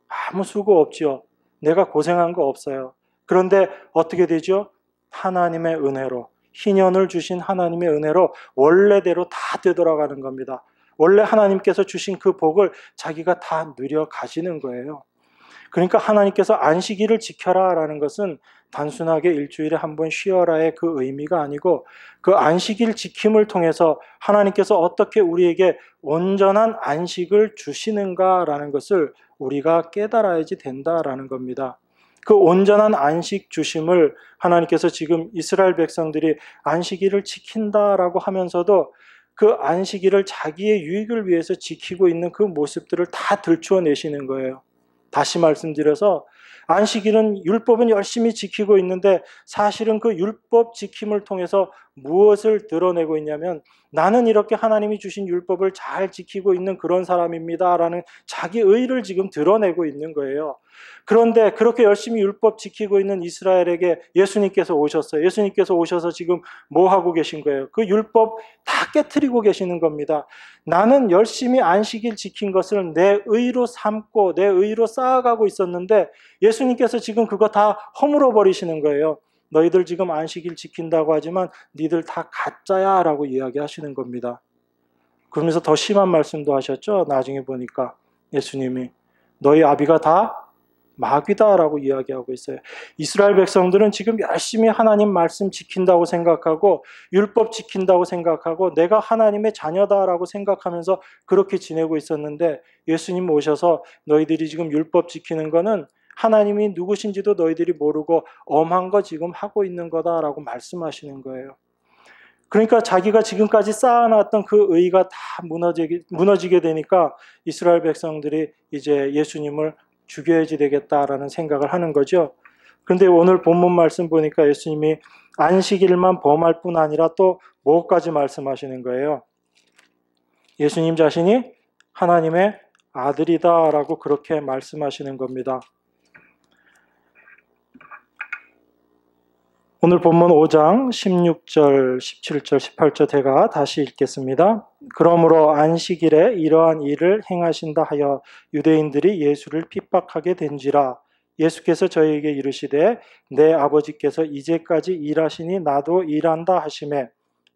아무 수고 없죠. 내가 고생한 거 없어요. 그런데 어떻게 되죠? 하나님의 은혜로, 희년을 주신 하나님의 은혜로 원래대로 다 되돌아가는 겁니다. 원래 하나님께서 주신 그 복을 자기가 다 누려 가시는 거예요. 그러니까 하나님께서 안식일을 지켜라 라는 것은 단순하게 일주일에 한 번 쉬어라의 그 의미가 아니고 그 안식일 지킴을 통해서 하나님께서 어떻게 우리에게 온전한 안식을 주시는가라는 것을 우리가 깨달아야지 된다라는 겁니다. 그 온전한 안식 주심을 하나님께서 지금 이스라엘 백성들이 안식일을 지킨다라고 하면서도 그 안식일을 자기의 유익을 위해서 지키고 있는 그 모습들을 다 들추어내시는 거예요. 다시 말씀드려서 안식일은 율법은 열심히 지키고 있는데 사실은 그 율법 지킴을 통해서 무엇을 드러내고 있냐면 나는 이렇게 하나님이 주신 율법을 잘 지키고 있는 그런 사람입니다 라는 자기 의의를 지금 드러내고 있는 거예요. 그런데 그렇게 열심히 율법 지키고 있는 이스라엘에게 예수님께서 오셨어요. 예수님께서 오셔서 지금 뭐 하고 계신 거예요? 그 율법 다 깨트리고 계시는 겁니다. 나는 열심히 안식일 지킨 것을 내 의로 삼고 내 의로 쌓아가고 있었는데 예수님께서 지금 그거 다 허물어 버리시는 거예요. 너희들 지금 안식일 지킨다고 하지만 니들 다 가짜야 라고 이야기하시는 겁니다. 그러면서 더 심한 말씀도 하셨죠. 나중에 보니까 예수님이 너희 아비가 다 마귀다라고 이야기하고 있어요. 이스라엘 백성들은 지금 열심히 하나님 말씀 지킨다고 생각하고 율법 지킨다고 생각하고 내가 하나님의 자녀다라고 생각하면서 그렇게 지내고 있었는데 예수님 오셔서 너희들이 지금 율법 지키는 거는 하나님이 누구신지도 너희들이 모르고 엄한 거 지금 하고 있는 거다라고 말씀하시는 거예요. 그러니까 자기가 지금까지 쌓아놨던 그 의의가 다 무너지게 되니까 이스라엘 백성들이 이제 예수님을 죽여야지 되겠다라는 생각을 하는 거죠. 그런데 오늘 본문 말씀 보니까 예수님이 안식일만 범할 뿐 아니라 또 뭐까지 말씀하시는 거예요. 예수님 자신이 하나님의 아들이다라고 그렇게 말씀하시는 겁니다. 오늘 본문 5장 16절, 17절, 18절 제가 다시 읽겠습니다. 그러므로 안식일에 이러한 일을 행하신다 하여 유대인들이 예수를 핍박하게 된지라. 예수께서 저희에게 이르시되 내 아버지께서 이제까지 일하시니 나도 일한다 하시매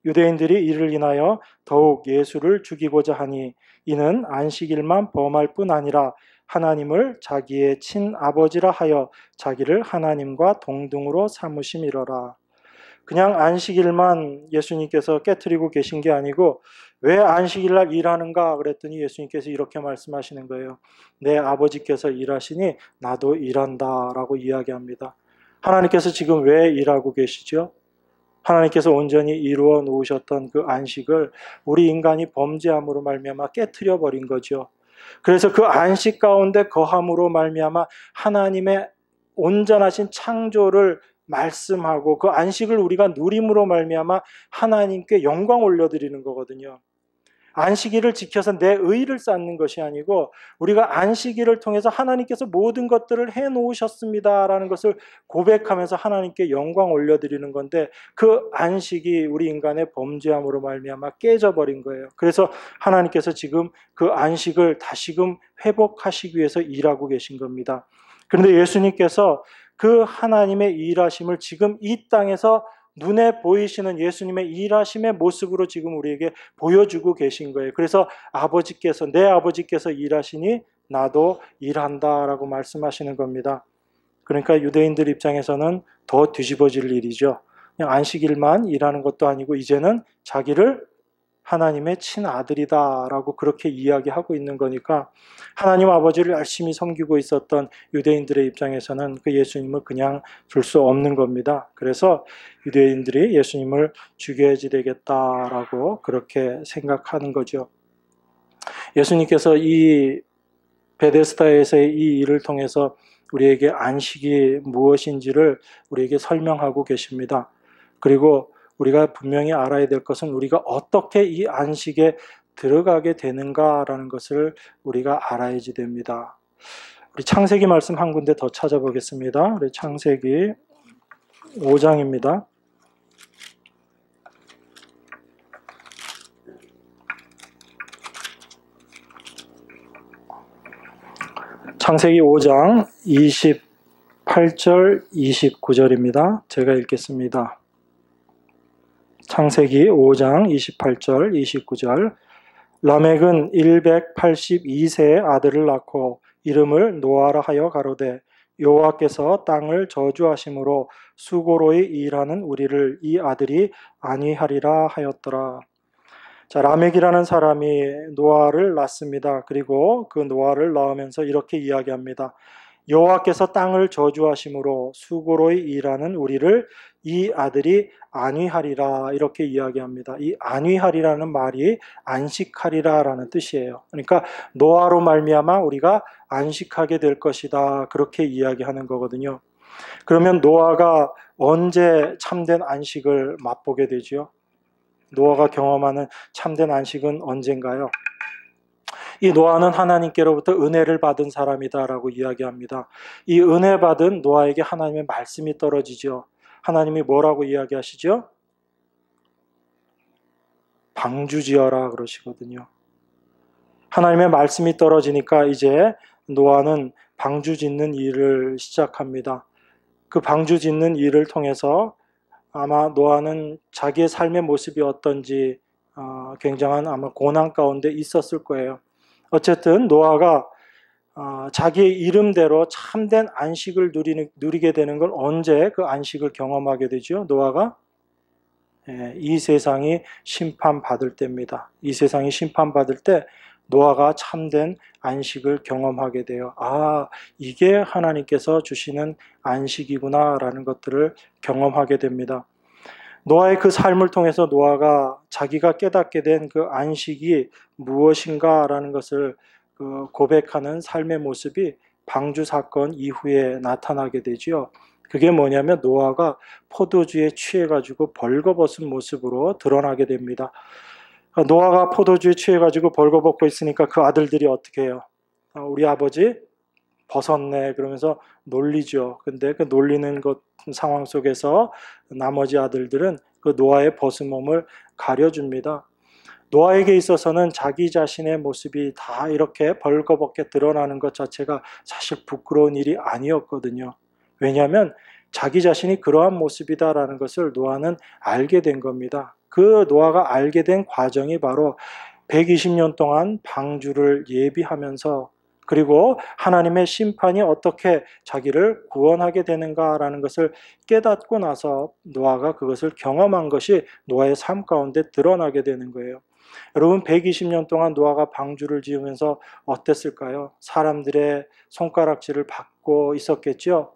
유대인들이 이를 인하여 더욱 예수를 죽이고자 하니 이는 안식일만 범할 뿐 아니라 하나님을 자기의 친아버지라 하여 자기를 하나님과 동등으로 삼으심이러라. 그냥 안식일만 예수님께서 깨트리고 계신 게 아니고 왜 안식일날 일하는가 그랬더니 예수님께서 이렇게 말씀하시는 거예요. 내 아버지께서 일하시니 나도 일한다 라고 이야기합니다. 하나님께서 지금 왜 일하고 계시죠? 하나님께서 온전히 이루어 놓으셨던 그 안식을 우리 인간이 범죄함으로 말미암아 깨트려 버린 거죠. 그래서 그 안식 가운데 거함으로 말미암아 하나님의 온전하신 창조를 말씀하고 그 안식을 우리가 누림으로 말미암아 하나님께 영광 올려드리는 거거든요. 안식일을 지켜서 내 의의를 쌓는 것이 아니고 우리가 안식일을 통해서 하나님께서 모든 것들을 해놓으셨습니다라는 것을 고백하면서 하나님께 영광 올려드리는 건데 그 안식이 우리 인간의 범죄함으로 말미암아 깨져버린 거예요. 그래서 하나님께서 지금 그 안식을 다시금 회복하시기 위해서 일하고 계신 겁니다. 그런데 예수님께서 그 하나님의 일하심을 지금 이 땅에서 눈에 보이시는 예수님의 일하심의 모습으로 지금 우리에게 보여주고 계신 거예요. 그래서 내 아버지께서 일하시니 나도 일한다라고 말씀하시는 겁니다. 그러니까 유대인들 입장에서는 더 뒤집어질 일이죠. 그냥 안식일만 일하는 것도 아니고 이제는 자기를 하나님의 친아들이다라고 그렇게 이야기하고 있는 거니까 하나님 아버지를 열심히 섬기고 있었던 유대인들의 입장에서는 그 예수님을 그냥 둘 수 없는 겁니다. 그래서 유대인들이 예수님을 죽여야지 되겠다라고 그렇게 생각하는 거죠. 예수님께서 이 베데스다에서의 이 일을 통해서 우리에게 안식이 무엇인지를 우리에게 설명하고 계십니다. 그리고 우리가 분명히 알아야 될 것은 우리가 어떻게 이 안식에 들어가게 되는가라는 것을 우리가 알아야지 됩니다. 우리 창세기 말씀 한 군데 더 찾아보겠습니다. 우리 창세기 5장입니다. 창세기 5장 28절, 29절입니다. 제가 읽겠습니다. 창세기 5장 28절, 29절. 라멕은 182세의 아들을 낳고 이름을 노아라 하여 가로되 여호와께서 땅을 저주하심으로 수고로이 일하는 우리를 이 아들이 안위하리라 하였더라. 자, 라멕이라는 사람이 노아를 낳습니다. 그리고 그 노아를 낳으면서 이렇게 이야기합니다. 여호와께서 땅을 저주하심으로 수고로이 일하는 우리를 이 아들이 안위하리라 이렇게 이야기합니다. 이 안위하리라는 말이 안식하리라라는 뜻이에요. 그러니까 노아로 말미암아 우리가 안식하게 될 것이다 그렇게 이야기하는 거거든요. 그러면 노아가 언제 참된 안식을 맛보게 되지요? 노아가 경험하는 참된 안식은 언젠가요? 이 노아는 하나님께로부터 은혜를 받은 사람이다라고 이야기합니다. 이 은혜 받은 노아에게 하나님의 말씀이 떨어지죠. 하나님이 뭐라고 이야기하시죠? 방주지어라 그러시거든요. 하나님의 말씀이 떨어지니까 이제 노아는 방주 짓는 일을 시작합니다. 그 방주 짓는 일을 통해서 아마 노아는 자기의 삶의 모습이 어떤지 굉장한 아마 고난 가운데 있었을 거예요. 어쨌든 노아가 자기의 이름대로 참된 안식을 누리게 되는 건 언제 그 안식을 경험하게 되죠? 노아가 이 세상이 심판받을 때입니다. 이 세상이 심판받을 때 노아가 참된 안식을 경험하게 돼요. 이게 하나님께서 주시는 안식이구나 라는 것들을 경험하게 됩니다. 노아의 그 삶을 통해서 노아가 자기가 깨닫게 된 그 안식이 무엇인가 라는 것을 고백하는 삶의 모습이 방주 사건 이후에 나타나게 되죠. 그게 뭐냐면 노아가 포도주에 취해가지고 벌거벗은 모습으로 드러나게 됩니다. 노아가 포도주에 취해가지고 벌거벗고 있으니까 그 아들들이 어떻게 해요? 우리 아버지 벗었네 그러면서 놀리죠. 근데 그 놀리는 것 상황 속에서 나머지 아들들은 그 노아의 벗은 몸을 가려줍니다. 노아에게 있어서는 자기 자신의 모습이 다 이렇게 벌거벗게 드러나는 것 자체가 사실 부끄러운 일이 아니었거든요. 왜냐하면 자기 자신이 그러한 모습이다라는 것을 노아는 알게 된 겁니다. 그 노아가 알게 된 과정이 바로 120년 동안 방주를 예비하면서 그리고 하나님의 심판이 어떻게 자기를 구원하게 되는가라는 것을 깨닫고 나서 노아가 그것을 경험한 것이 노아의 삶 가운데 드러나게 되는 거예요. 여러분 120년 동안 노아가 방주를 지으면서 어땠을까요? 사람들의 손가락질을 받고 있었겠죠.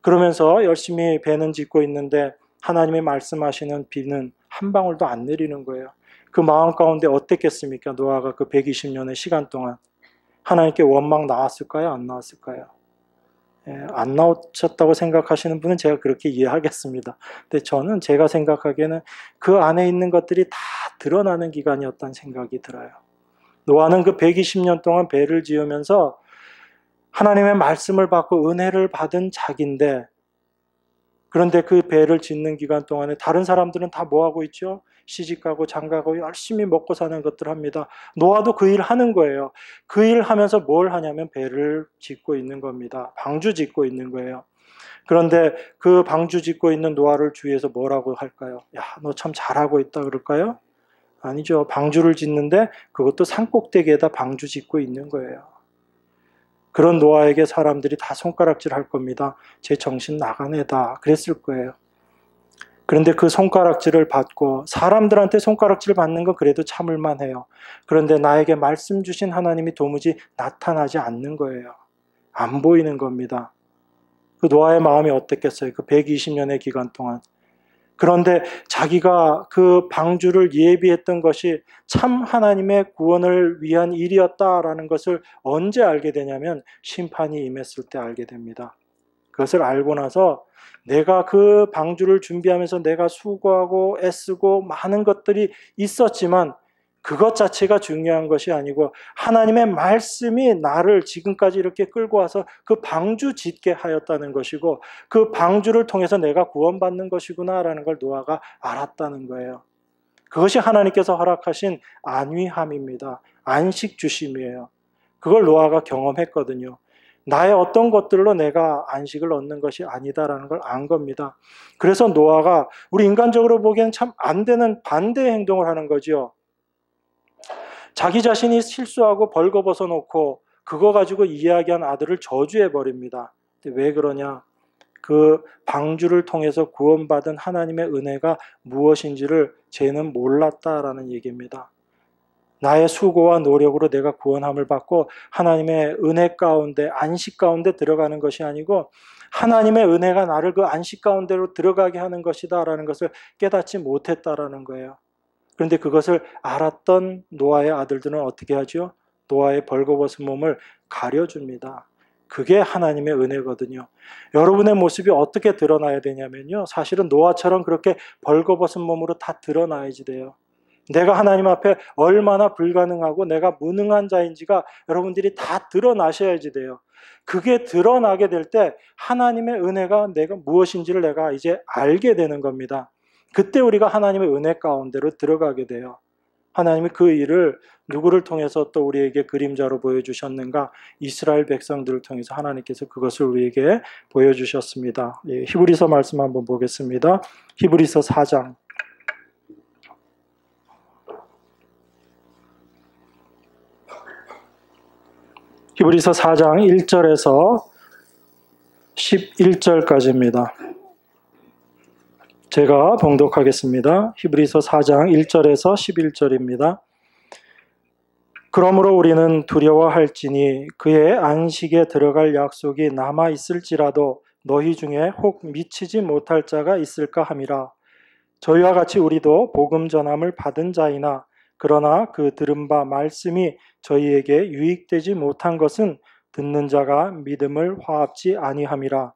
그러면서 열심히 배는 짓고 있는데 하나님이 말씀하시는 비는 한 방울도 안 내리는 거예요. 그 마음 가운데 어땠겠습니까? 노아가 그 120년의 시간 동안 하나님께 원망 나왔을까요? 안 나왔을까요? 안 나오셨다고 생각하시는 분은 제가 그렇게 이해하겠습니다. 근데 저는 제가 생각하기에는 그 안에 있는 것들이 다 드러나는 기간이었다는 생각이 들어요. 노아는 그 120년 동안 배를 지으면서 하나님의 말씀을 받고 은혜를 받은 자기인데 그런데 그 배를 짓는 기간 동안에 다른 사람들은 다 뭐하고 있죠? 시집가고 장가고 열심히 먹고 사는 것들 합니다. 노아도 그 일 하는 거예요. 그 일 하면서 뭘 하냐면 배를 짓고 있는 겁니다. 방주 짓고 있는 거예요. 그런데 그 방주 짓고 있는 노아를 주위에서 뭐라고 할까요? 야, 너 참 잘하고 있다 그럴까요? 아니죠. 방주를 짓는데 그것도 산꼭대기에다 방주 짓고 있는 거예요. 그런 노아에게 사람들이 다 손가락질 할 겁니다. 제 정신 나간 애다. 그랬을 거예요. 그런데 그 손가락질을 받고 사람들한테 손가락질 받는 건 그래도 참을만 해요. 그런데 나에게 말씀 주신 하나님이 도무지 나타나지 않는 거예요. 안 보이는 겁니다. 그 노아의 마음이 어땠겠어요? 그 120년의 기간 동안. 그런데 자기가 그 방주를 예비했던 것이 참 하나님의 구원을 위한 일이었다라는 것을 언제 알게 되냐면 심판이 임했을 때 알게 됩니다. 그것을 알고 나서 내가 그 방주를 준비하면서 내가 수고하고 애쓰고 많은 것들이 있었지만 그것 자체가 중요한 것이 아니고 하나님의 말씀이 나를 지금까지 이렇게 끌고 와서 그 방주 짓게 하였다는 것이고 그 방주를 통해서 내가 구원받는 것이구나라는 걸 노아가 알았다는 거예요. 그것이 하나님께서 허락하신 안위함입니다. 안식 주심이에요. 그걸 노아가 경험했거든요. 나의 어떤 것들로 내가 안식을 얻는 것이 아니다라는 걸 안 겁니다. 그래서 노아가 우리 인간적으로 보기엔 참 안 되는 반대의 행동을 하는 거죠. 자기 자신이 실수하고 벌거벗어 놓고 그거 가지고 이야기한 아들을 저주해 버립니다. 왜 그러냐? 그 방주를 통해서 구원받은 하나님의 은혜가 무엇인지를 쟤는 몰랐다라는 얘기입니다. 나의 수고와 노력으로 내가 구원함을 받고 하나님의 은혜 가운데 안식 가운데 들어가는 것이 아니고 하나님의 은혜가 나를 그 안식 가운데로 들어가게 하는 것이다라는 것을 깨닫지 못했다라는 거예요. 그런데 그것을 알았던 노아의 아들들은 어떻게 하죠? 노아의 벌거벗은 몸을 가려줍니다. 그게 하나님의 은혜거든요. 여러분의 모습이 어떻게 드러나야 되냐면요. 사실은 노아처럼 그렇게 벌거벗은 몸으로 다 드러나야지 돼요. 내가 하나님 앞에 얼마나 불가능하고 내가 무능한 자인지가 여러분들이 다 드러나셔야지 돼요. 그게 드러나게 될 때 하나님의 은혜가 내가 무엇인지를 내가 이제 알게 되는 겁니다. 그때 우리가 하나님의 은혜 가운데로 들어가게 돼요. 하나님이 그 일을 누구를 통해서 또 우리에게 그림자로 보여주셨는가? 이스라엘 백성들을 통해서 하나님께서 그것을 우리에게 보여주셨습니다. 예, 히브리서 말씀 한번 보겠습니다. 히브리서 4장. 히브리서 4장 1절에서 11절까지입니다. 제가 봉독하겠습니다. 히브리서 4장 1절에서 11절입니다. 그러므로 우리는 두려워할지니 그의 안식에 들어갈 약속이 남아 있을지라도 너희 중에 혹 미치지 못할 자가 있을까 함이라. 저희와 같이 우리도 복음 전함을 받은 자이나 그러나 그 들은 바 말씀이 저희에게 유익되지 못한 것은 듣는 자가 믿음을 화합지 아니함이라.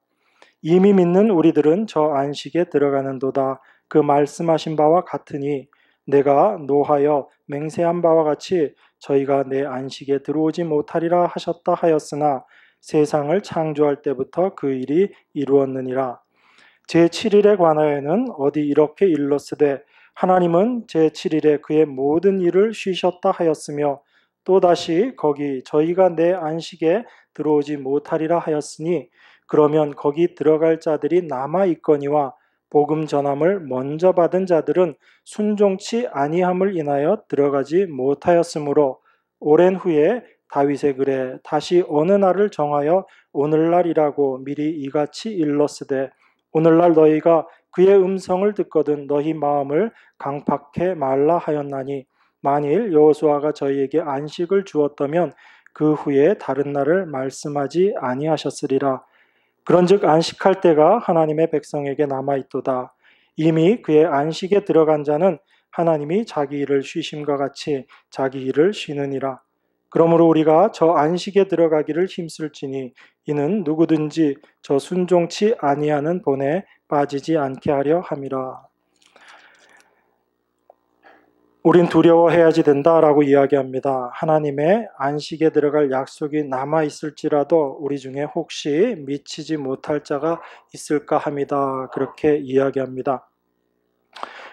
이미 믿는 우리들은 저 안식에 들어가는도다. 그 말씀하신 바와 같으니 내가 노하여 맹세한 바와 같이 저희가 내 안식에 들어오지 못하리라 하셨다 하였으나 세상을 창조할 때부터 그 일이 이루었느니라. 제7일에 관하여는 어디 이렇게 일렀으되 하나님은 제7일에 그의 모든 일을 쉬셨다 하였으며 또다시 거기 저희가 내 안식에 들어오지 못하리라 하였으니 그러면 거기 들어갈 자들이 남아 있거니와 복음 전함을 먼저 받은 자들은 순종치 아니함을 인하여 들어가지 못하였으므로 오랜 후에 다윗의 글에 다시 어느 날을 정하여 오늘날이라고 미리 이같이 일렀으되 오늘날 너희가 그의 음성을 듣거든 너희 마음을 강팍해 말라 하였나니 만일 여호수아가 저희에게 안식을 주었다면 그 후에 다른 날을 말씀하지 아니하셨으리라. 그런즉 안식할 때가 하나님의 백성에게 남아있도다. 이미 그의 안식에 들어간 자는 하나님이 자기 일을 쉬심과 같이 자기 일을 쉬느니라. 그러므로 우리가 저 안식에 들어가기를 힘쓸지니 이는 누구든지 저 순종치 아니하는 본에 빠지지 않게 하려 함이라. 우린 두려워해야지 된다라고 이야기합니다. 하나님의 안식에 들어갈 약속이 남아있을지라도 우리 중에 혹시 미치지 못할 자가 있을까 합니다. 그렇게 이야기합니다.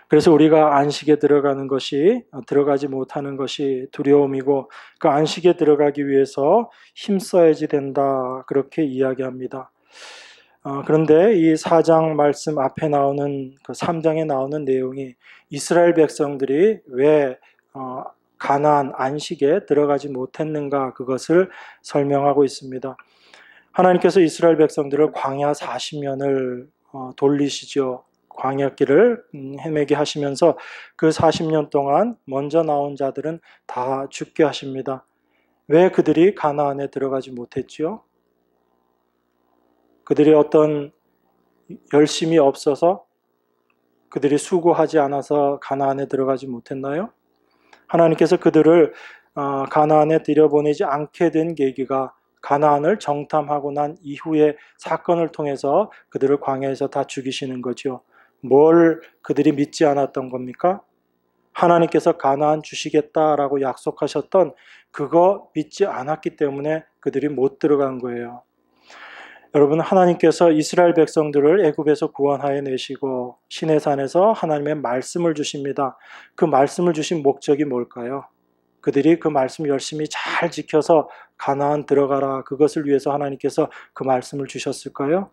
그래서 우리가 안식에 들어가지 못하는 것이 두려움이고 그 안식에 들어가기 위해서 힘써야지 된다. 그렇게 이야기합니다. 그런데 이 4장 말씀 앞에 나오는 그 3장에 나오는 내용이 이스라엘 백성들이 왜 가나안 안식에 들어가지 못했는가 그것을 설명하고 있습니다. 하나님께서 이스라엘 백성들을 광야 40년을 돌리시죠. 광야길을 헤매게 하시면서 그 40년 동안 먼저 나온 자들은 다 죽게 하십니다. 왜 그들이 가나안에 들어가지 못했지요? 그들이 어떤 열심이 없어서 그들이 수고하지 않아서 가나안에 들어가지 못했나요? 하나님께서 그들을 가나안에 들여보내지 않게 된 계기가 가나안을 정탐하고 난 이후의 사건을 통해서 그들을 광야에서 다 죽이시는 거죠. 뭘 그들이 믿지 않았던 겁니까? 하나님께서 가나안 주시겠다라고 약속하셨던 그거 믿지 않았기 때문에 그들이 못 들어간 거예요. 여러분, 하나님께서 이스라엘 백성들을 애굽에서 구원하여 내시고 시내산에서 하나님의 말씀을 주십니다. 그 말씀을 주신 목적이 뭘까요? 그들이 그 말씀을 열심히 잘 지켜서 가나안 들어가라. 그것을 위해서 하나님께서 그 말씀을 주셨을까요?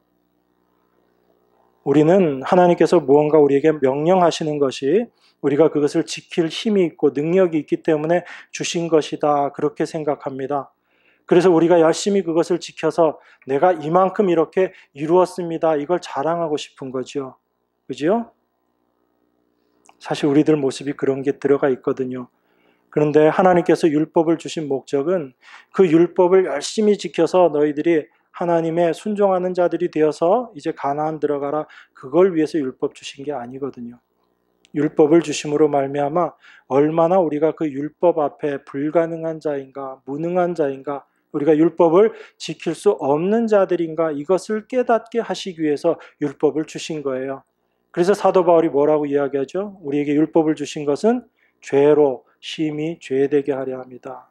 우리는 하나님께서 무언가 우리에게 명령하시는 것이 우리가 그것을 지킬 힘이 있고 능력이 있기 때문에 주신 것이다. 그렇게 생각합니다. 그래서 우리가 열심히 그것을 지켜서 내가 이만큼 이렇게 이루었습니다. 이걸 자랑하고 싶은 거죠. 그죠? 사실 우리들 모습이 그런 게 들어가 있거든요. 그런데 하나님께서 율법을 주신 목적은 그 율법을 열심히 지켜서 너희들이 하나님의 순종하는 자들이 되어서 이제 가나안 들어가라. 그걸 위해서 율법 주신 게 아니거든요. 율법을 주심으로 말미암아 얼마나 우리가 그 율법 앞에 불가능한 자인가, 무능한 자인가, 우리가 율법을 지킬 수 없는 자들인가 이것을 깨닫게 하시기 위해서 율법을 주신 거예요. 그래서 사도 바울이 뭐라고 이야기하죠? 우리에게 율법을 주신 것은 죄로 심히 죄되게 하려 합니다.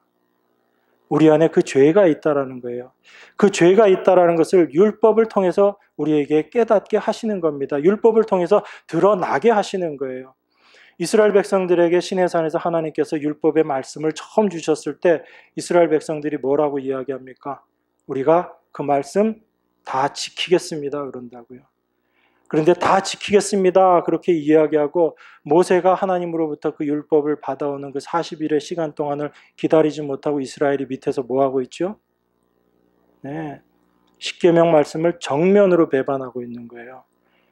우리 안에 그 죄가 있다라는 거예요. 그 죄가 있다라는 것을 율법을 통해서 우리에게 깨닫게 하시는 겁니다. 율법을 통해서 드러나게 하시는 거예요. 이스라엘 백성들에게 시내산에서 하나님께서 율법의 말씀을 처음 주셨을 때 이스라엘 백성들이 뭐라고 이야기합니까? 우리가 그 말씀 다 지키겠습니다. 그런다고요. 그런데 다 지키겠습니다. 그렇게 이야기하고 모세가 하나님으로부터 그 율법을 받아오는 그 40일의 시간 동안을 기다리지 못하고 이스라엘이 밑에서 뭐하고 있죠? 네, 십계명 말씀을 정면으로 배반하고 있는 거예요.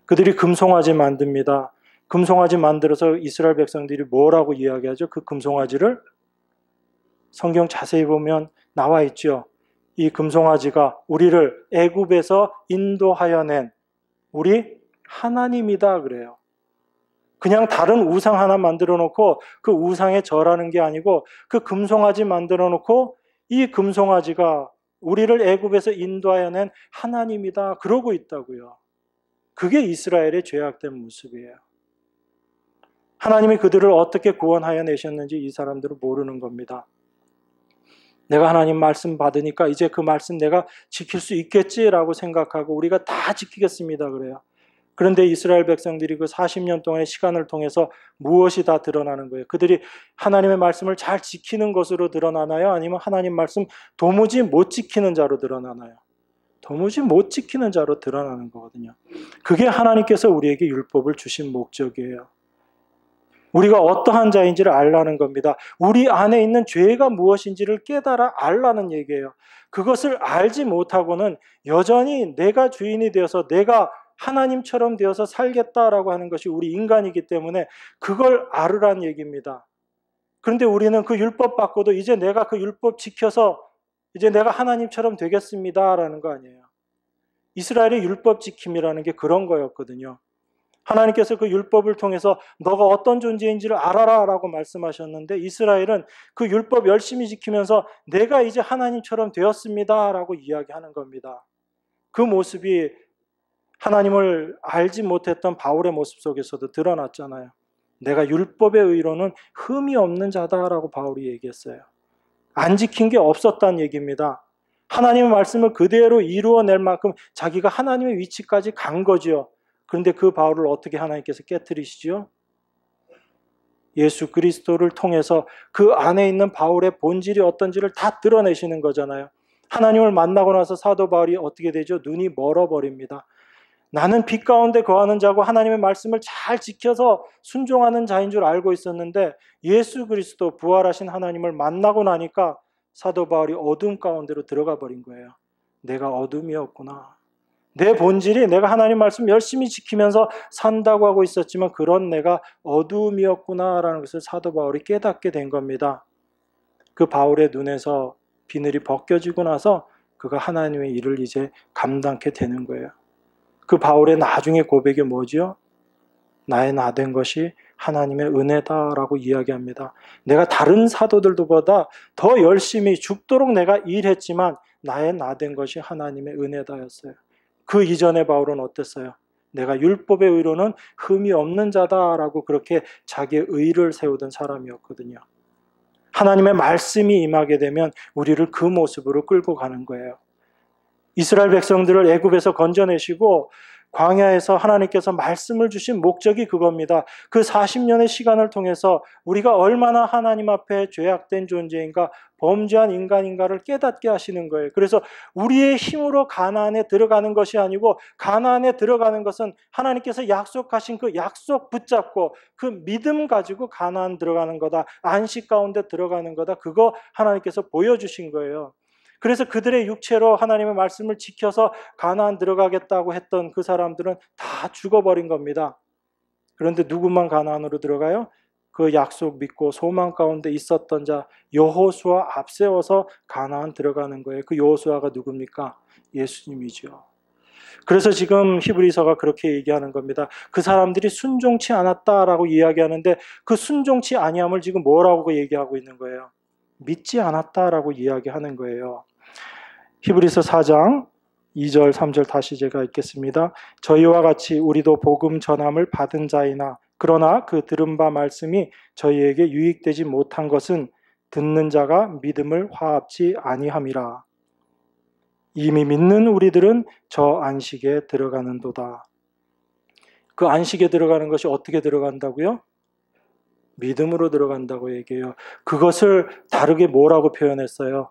그들이 금송아지 만듭니다. 금송아지 만들어서 이스라엘 백성들이 뭐라고 이야기하죠? 그 금송아지를 성경 자세히 보면 나와 있죠. 이 금송아지가 우리를 애굽에서 인도하여 낸 우리 하나님이다 그래요. 그냥 다른 우상 하나 만들어 놓고 그 우상에 절하는 게 아니고 그 금송아지 만들어 놓고 이 금송아지가 우리를 애굽에서 인도하여 낸 하나님이다 그러고 있다고요. 그게 이스라엘의 죄악된 모습이에요. 하나님이 그들을 어떻게 구원하여 내셨는지 이 사람들은 모르는 겁니다. 내가 하나님 말씀 받으니까 이제 그 말씀 내가 지킬 수 있겠지라고 생각하고 우리가 다 지키겠습니다 그래요. 그런데 이스라엘 백성들이 그 40년 동안의 시간을 통해서 무엇이 다 드러나는 거예요? 그들이 하나님의 말씀을 잘 지키는 것으로 드러나나요? 아니면 하나님 말씀 도무지 못 지키는 자로 드러나나요? 도무지 못 지키는 자로 드러나는 거거든요. 그게 하나님께서 우리에게 율법을 주신 목적이에요. 우리가 어떠한 자인지를 알라는 겁니다. 우리 안에 있는 죄가 무엇인지를 깨달아 알라는 얘기예요. 그것을 알지 못하고는 여전히 내가 주인이 되어서 내가 하나님처럼 되어서 살겠다라고 하는 것이 우리 인간이기 때문에 그걸 알으란 얘기입니다. 그런데 우리는 그 율법 받고도 이제 내가 그 율법 지켜서 이제 내가 하나님처럼 되겠습니다라는 거 아니에요. 이스라엘의 율법 지킴이라는 게 그런 거였거든요. 하나님께서 그 율법을 통해서 너가 어떤 존재인지를 알아라 라고 말씀하셨는데 이스라엘은 그 율법 열심히 지키면서 내가 이제 하나님처럼 되었습니다 라고 이야기하는 겁니다. 그 모습이 하나님을 알지 못했던 바울의 모습 속에서도 드러났잖아요. 내가 율법의 의로는 흠이 없는 자다라고 바울이 얘기했어요. 안 지킨 게 없었다는 얘기입니다. 하나님의 말씀을 그대로 이루어낼 만큼 자기가 하나님의 위치까지 간 거죠. 그런데 그 바울을 어떻게 하나님께서 깨트리시죠? 예수 그리스도를 통해서 그 안에 있는 바울의 본질이 어떤지를 다 드러내시는 거잖아요. 하나님을 만나고 나서 사도 바울이 어떻게 되죠? 눈이 멀어버립니다. 나는 빛 가운데 거하는 자고 하나님의 말씀을 잘 지켜서 순종하는 자인 줄 알고 있었는데 예수 그리스도 부활하신 하나님을 만나고 나니까 사도 바울이 어둠 가운데로 들어가 버린 거예요. 내가 어둠이었구나. 내 본질이 내가 하나님 말씀 열심히 지키면서 산다고 하고 있었지만 그런 내가 어둠이었구나라는 것을 사도 바울이 깨닫게 된 겁니다. 그 바울의 눈에서 비늘이 벗겨지고 나서 그가 하나님의 일을 이제 감당케 되는 거예요. 그 바울의 나중의 고백이 뭐지요? 나의 나된 것이 하나님의 은혜다라고 이야기합니다. 내가 다른 사도들보다 더 열심히 죽도록 내가 일했지만 나의 나된 것이 하나님의 은혜다였어요. 그 이전에 바울은 어땠어요? 내가 율법의 의로는 흠이 없는 자다라고 그렇게 자기의 의를 세우던 사람이었거든요. 하나님의 말씀이 임하게 되면 우리를 그 모습으로 끌고 가는 거예요. 이스라엘 백성들을 애굽에서 건져내시고 광야에서 하나님께서 말씀을 주신 목적이 그겁니다. 그 40년의 시간을 통해서 우리가 얼마나 하나님 앞에 죄악된 존재인가, 범죄한 인간인가를 깨닫게 하시는 거예요. 그래서 우리의 힘으로 가나안에 들어가는 것이 아니고 가나안에 들어가는 것은 하나님께서 약속하신 그 약속 붙잡고 그 믿음 가지고 가나안 들어가는 거다. 안식 가운데 들어가는 거다. 그거 하나님께서 보여주신 거예요. 그래서 그들의 육체로 하나님의 말씀을 지켜서 가나안 들어가겠다고 했던 그 사람들은 다 죽어버린 겁니다. 그런데 누구만 가나안으로 들어가요? 그 약속 믿고 소망 가운데 있었던 자 여호수아 앞세워서 가나안 들어가는 거예요. 그 여호수아가 누굽니까? 예수님이죠. 그래서 지금 히브리서가 그렇게 얘기하는 겁니다. 그 사람들이 순종치 않았다라고 이야기하는데 그 순종치 아니함을 지금 뭐라고 얘기하고 있는 거예요? 믿지 않았다라고 이야기하는 거예요. 히브리서 4장 2절 3절 다시 제가 읽겠습니다. 저희와 같이 우리도 복음 전함을 받은 자이나 그러나 그 들은 바 말씀이 저희에게 유익되지 못한 것은 듣는 자가 믿음을 화합지 아니함이라. 이미 믿는 우리들은 저 안식에 들어가는도다. 그 안식에 들어가는 것이 어떻게 들어간다고요? 믿음으로 들어간다고 얘기해요. 그것을 다르게 뭐라고 표현했어요?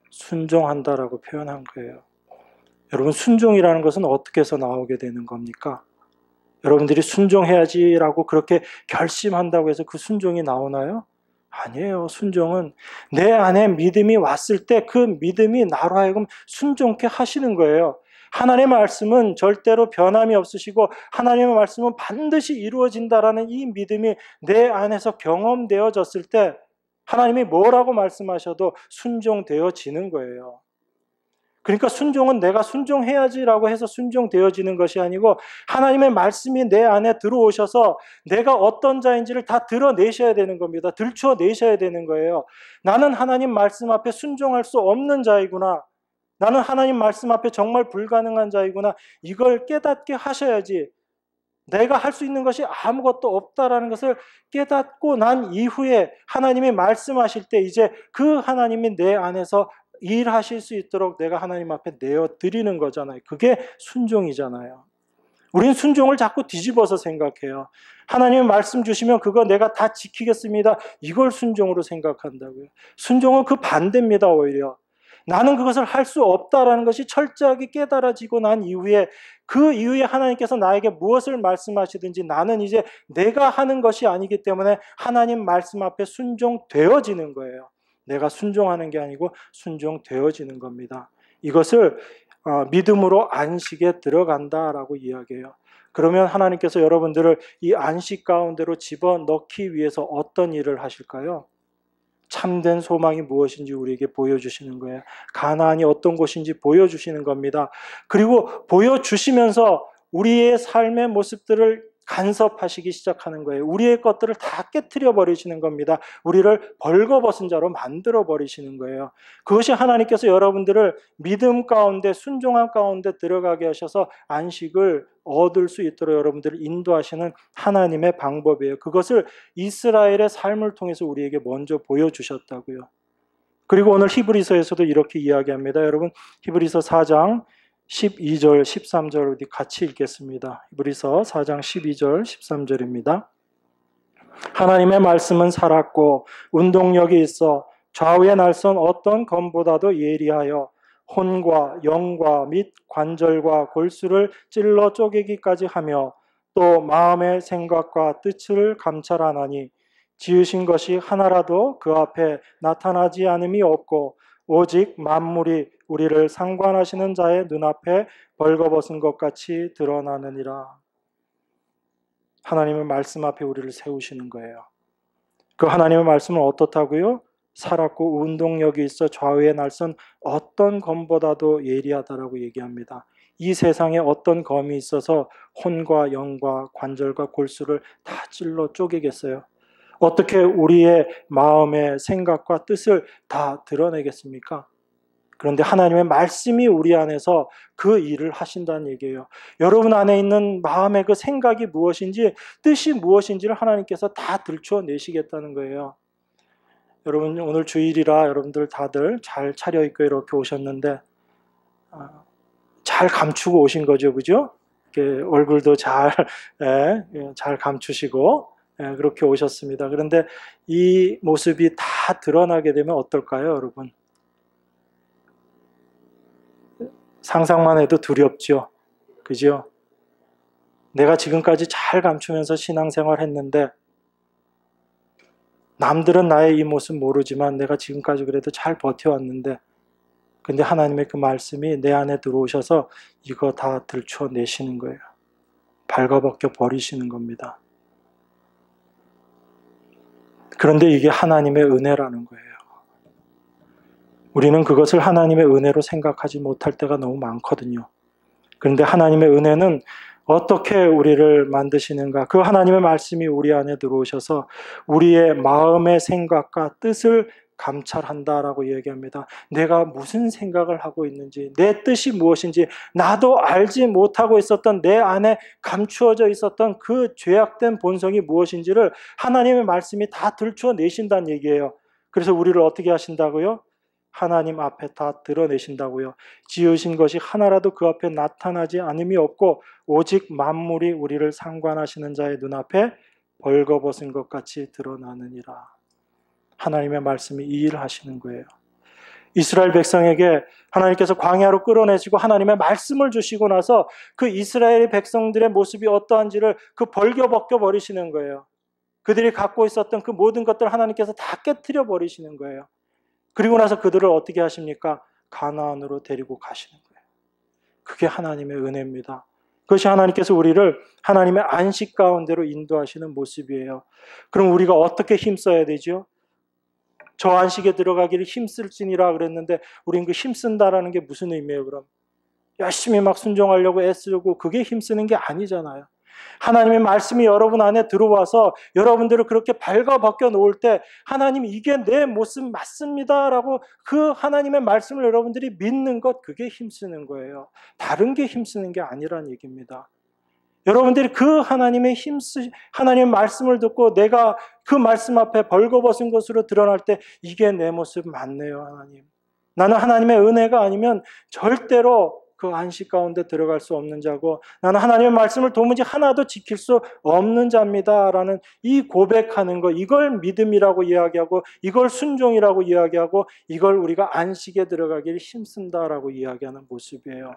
순종한다라고 표현한 거예요. 여러분, 순종이라는 것은 어떻게 해서 나오게 되는 겁니까? 여러분들이 순종해야지라고 그렇게 결심한다고 해서 그 순종이 나오나요? 아니에요. 순종은 내 안에 믿음이 왔을 때 그 믿음이 나로 하여금 순종케 하시는 거예요. 하나님의 말씀은 절대로 변함이 없으시고 하나님의 말씀은 반드시 이루어진다라는 이 믿음이 내 안에서 경험되어졌을 때 하나님이 뭐라고 말씀하셔도 순종되어지는 거예요. 그러니까 순종은 내가 순종해야지라고 해서 순종되어지는 것이 아니고 하나님의 말씀이 내 안에 들어오셔서 내가 어떤 자인지를 다 드러내셔야 되는 겁니다. 들춰내셔야 되는 거예요. 나는 하나님 말씀 앞에 순종할 수 없는 자이구나. 나는 하나님 말씀 앞에 정말 불가능한 자이구나. 이걸 깨닫게 하셔야지. 내가 할 수 있는 것이 아무것도 없다라는 것을 깨닫고 난 이후에 하나님이 말씀하실 때 이제 그 하나님이 내 안에서 일하실 수 있도록 내가 하나님 앞에 내어드리는 거잖아요. 그게 순종이잖아요. 우린 순종을 자꾸 뒤집어서 생각해요. 하나님의 말씀 주시면 그거 내가 다 지키겠습니다. 이걸 순종으로 생각한다고요. 순종은 그 반대입니다. 오히려. 나는 그것을 할 수 없다라는 것이 철저하게 깨달아지고 난 이후에 그 이후에 하나님께서 나에게 무엇을 말씀하시든지 나는 이제 내가 하는 것이 아니기 때문에 하나님 말씀 앞에 순종되어지는 거예요. 내가 순종하는 게 아니고 순종되어지는 겁니다. 이것을 믿음으로 안식에 들어간다라고 이야기해요. 그러면 하나님께서 여러분들을 이 안식 가운데로 집어넣기 위해서 어떤 일을 하실까요? 참된 소망이 무엇인지 우리에게 보여주시는 거예요. 가나안이 어떤 곳인지 보여주시는 겁니다. 그리고 보여주시면서 우리의 삶의 모습들을 간섭하시기 시작하는 거예요. 우리의 것들을 다 깨트려 버리시는 겁니다. 우리를 벌거벗은 자로 만들어 버리시는 거예요. 그것이 하나님께서 여러분들을 믿음 가운데 순종함 가운데 들어가게 하셔서 안식을 얻을 수 있도록 여러분들을 인도하시는 하나님의 방법이에요. 그것을 이스라엘의 삶을 통해서 우리에게 먼저 보여주셨다고요. 그리고 오늘 히브리서에서도 이렇게 이야기합니다. 여러분, 히브리서 4장 12절, 13절 우리 같이 읽겠습니다. 히브리서 4장 12절, 13절입니다. 하나님의 말씀은 살았고 운동력이 있어 좌우에 날선 어떤 검보다도 예리하여 혼과 영과 및 관절과 골수를 찔러 쪼개기까지 하며 또 마음의 생각과 뜻을 감찰하나니 지으신 것이 하나라도 그 앞에 나타나지 않음이 없고 오직 만물이 우리를 상관하시는 자의 눈앞에 벌거벗은 것 같이 드러나느니라. 하나님의 말씀 앞에 우리를 세우시는 거예요. 그 하나님의 말씀은 어떻다고요? 살았고 운동력이 있어 좌우에 날선 어떤 검보다도 예리하다라고 얘기합니다. 이 세상에 어떤 검이 있어서 혼과 영과 관절과 골수를 다 찔러 쪼개겠어요? 어떻게 우리의 마음의 생각과 뜻을 다 드러내겠습니까? 그런데 하나님의 말씀이 우리 안에서 그 일을 하신다는 얘기예요. 여러분 안에 있는 마음의 그 생각이 무엇인지 뜻이 무엇인지를 하나님께서 다 들춰내시겠다는 거예요. 여러분 오늘 주일이라 여러분들 다들 잘 차려입고 이렇게 오셨는데 잘 감추고 오신 거죠. 그죠? 이렇게 얼굴도 잘 감추시고 그렇게 오셨습니다. 그런데 이 모습이 다 드러나게 되면 어떨까요, 여러분? 상상만 해도 두렵죠. 그죠? 내가 지금까지 잘 감추면서 신앙생활 했는데 남들은 나의 이 모습 모르지만 내가 지금까지 그래도 잘 버텨왔는데 근데 하나님의 그 말씀이 내 안에 들어오셔서 이거 다 들춰내시는 거예요. 발가벗겨 버리시는 겁니다. 그런데 이게 하나님의 은혜라는 거예요. 우리는 그것을 하나님의 은혜로 생각하지 못할 때가 너무 많거든요. 그런데 하나님의 은혜는 어떻게 우리를 만드시는가? 그 하나님의 말씀이 우리 안에 들어오셔서 우리의 마음의 생각과 뜻을 감찰한다라고 얘기합니다. 내가 무슨 생각을 하고 있는지, 내 뜻이 무엇인지, 나도 알지 못하고 있었던 내 안에 감추어져 있었던 그 죄악된 본성이 무엇인지를 하나님의 말씀이 다 들춰내신다는 얘기예요. 그래서 우리를 어떻게 하신다고요? 하나님 앞에 다 드러내신다고요. 지으신 것이 하나라도 그 앞에 나타나지 않음이 없고 오직 만물이 우리를 상관하시는 자의 눈앞에 벌거벗은 것 같이 드러나느니라. 하나님의 말씀이 이 일을 하시는 거예요. 이스라엘 백성에게 하나님께서 광야로 끌어내시고 하나님의 말씀을 주시고 나서 그 이스라엘 백성들의 모습이 어떠한지를 그 벌겨벗겨 버리시는 거예요. 그들이 갖고 있었던 그 모든 것들을 하나님께서 다 깨트려 버리시는 거예요. 그리고 나서 그들을 어떻게 하십니까? 가나안으로 데리고 가시는 거예요. 그게 하나님의 은혜입니다. 그것이 하나님께서 우리를 하나님의 안식 가운데로 인도하시는 모습이에요. 그럼 우리가 어떻게 힘써야 되죠? 저 안식에 들어가기를 힘쓸지니라 그랬는데 우린 그 힘쓴다라는 게 무슨 의미예요 그럼? 열심히 막 순종하려고 애쓰고 그게 힘쓰는 게 아니잖아요. 하나님의 말씀이 여러분 안에 들어와서 여러분들을 그렇게 발가벗겨 놓을 때 하나님 이게 내 모습 맞습니다 라고 그 하나님의 말씀을 여러분들이 믿는 것, 그게 힘쓰는 거예요. 다른 게 힘쓰는 게 아니란 얘기입니다. 여러분들이 그 하나님의 하나님의 말씀을 듣고 내가 그 말씀 앞에 벌거벗은 것으로 드러날 때 이게 내 모습 맞네요 하나님. 나는 하나님의 은혜가 아니면 절대로 그 안식 가운데 들어갈 수 없는 자고 나는 하나님의 말씀을 도무지 하나도 지킬 수 없는 자입니다 라는 이 고백하는 것, 이걸 믿음이라고 이야기하고 이걸 순종이라고 이야기하고 이걸 우리가 안식에 들어가기를 힘쓴다라고 이야기하는 모습이에요.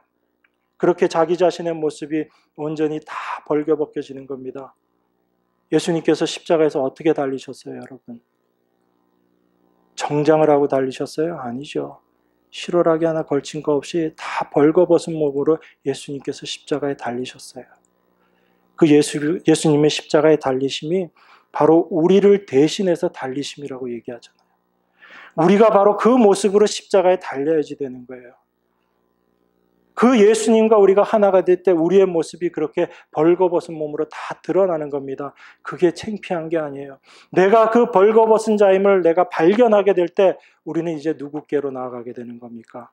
그렇게 자기 자신의 모습이 온전히 다 벌겨벗겨지는 겁니다. 예수님께서 십자가에서 어떻게 달리셨어요, 여러분? 정장을 하고 달리셨어요? 아니죠. 실오라기 하나 걸친 거 없이 다 벌거벗은 몸으로 예수님께서 십자가에 달리셨어요. 그 예수님의 십자가의 달리심이 바로 우리를 대신해서 달리심이라고 얘기하잖아요. 우리가 바로 그 모습으로 십자가에 달려야지 되는 거예요. 그 예수님과 우리가 하나가 될 때 우리의 모습이 그렇게 벌거벗은 몸으로 다 드러나는 겁니다. 그게 창피한 게 아니에요. 내가 그 벌거벗은 자임을 내가 발견하게 될 때 우리는 이제 누구께로 나아가게 되는 겁니까?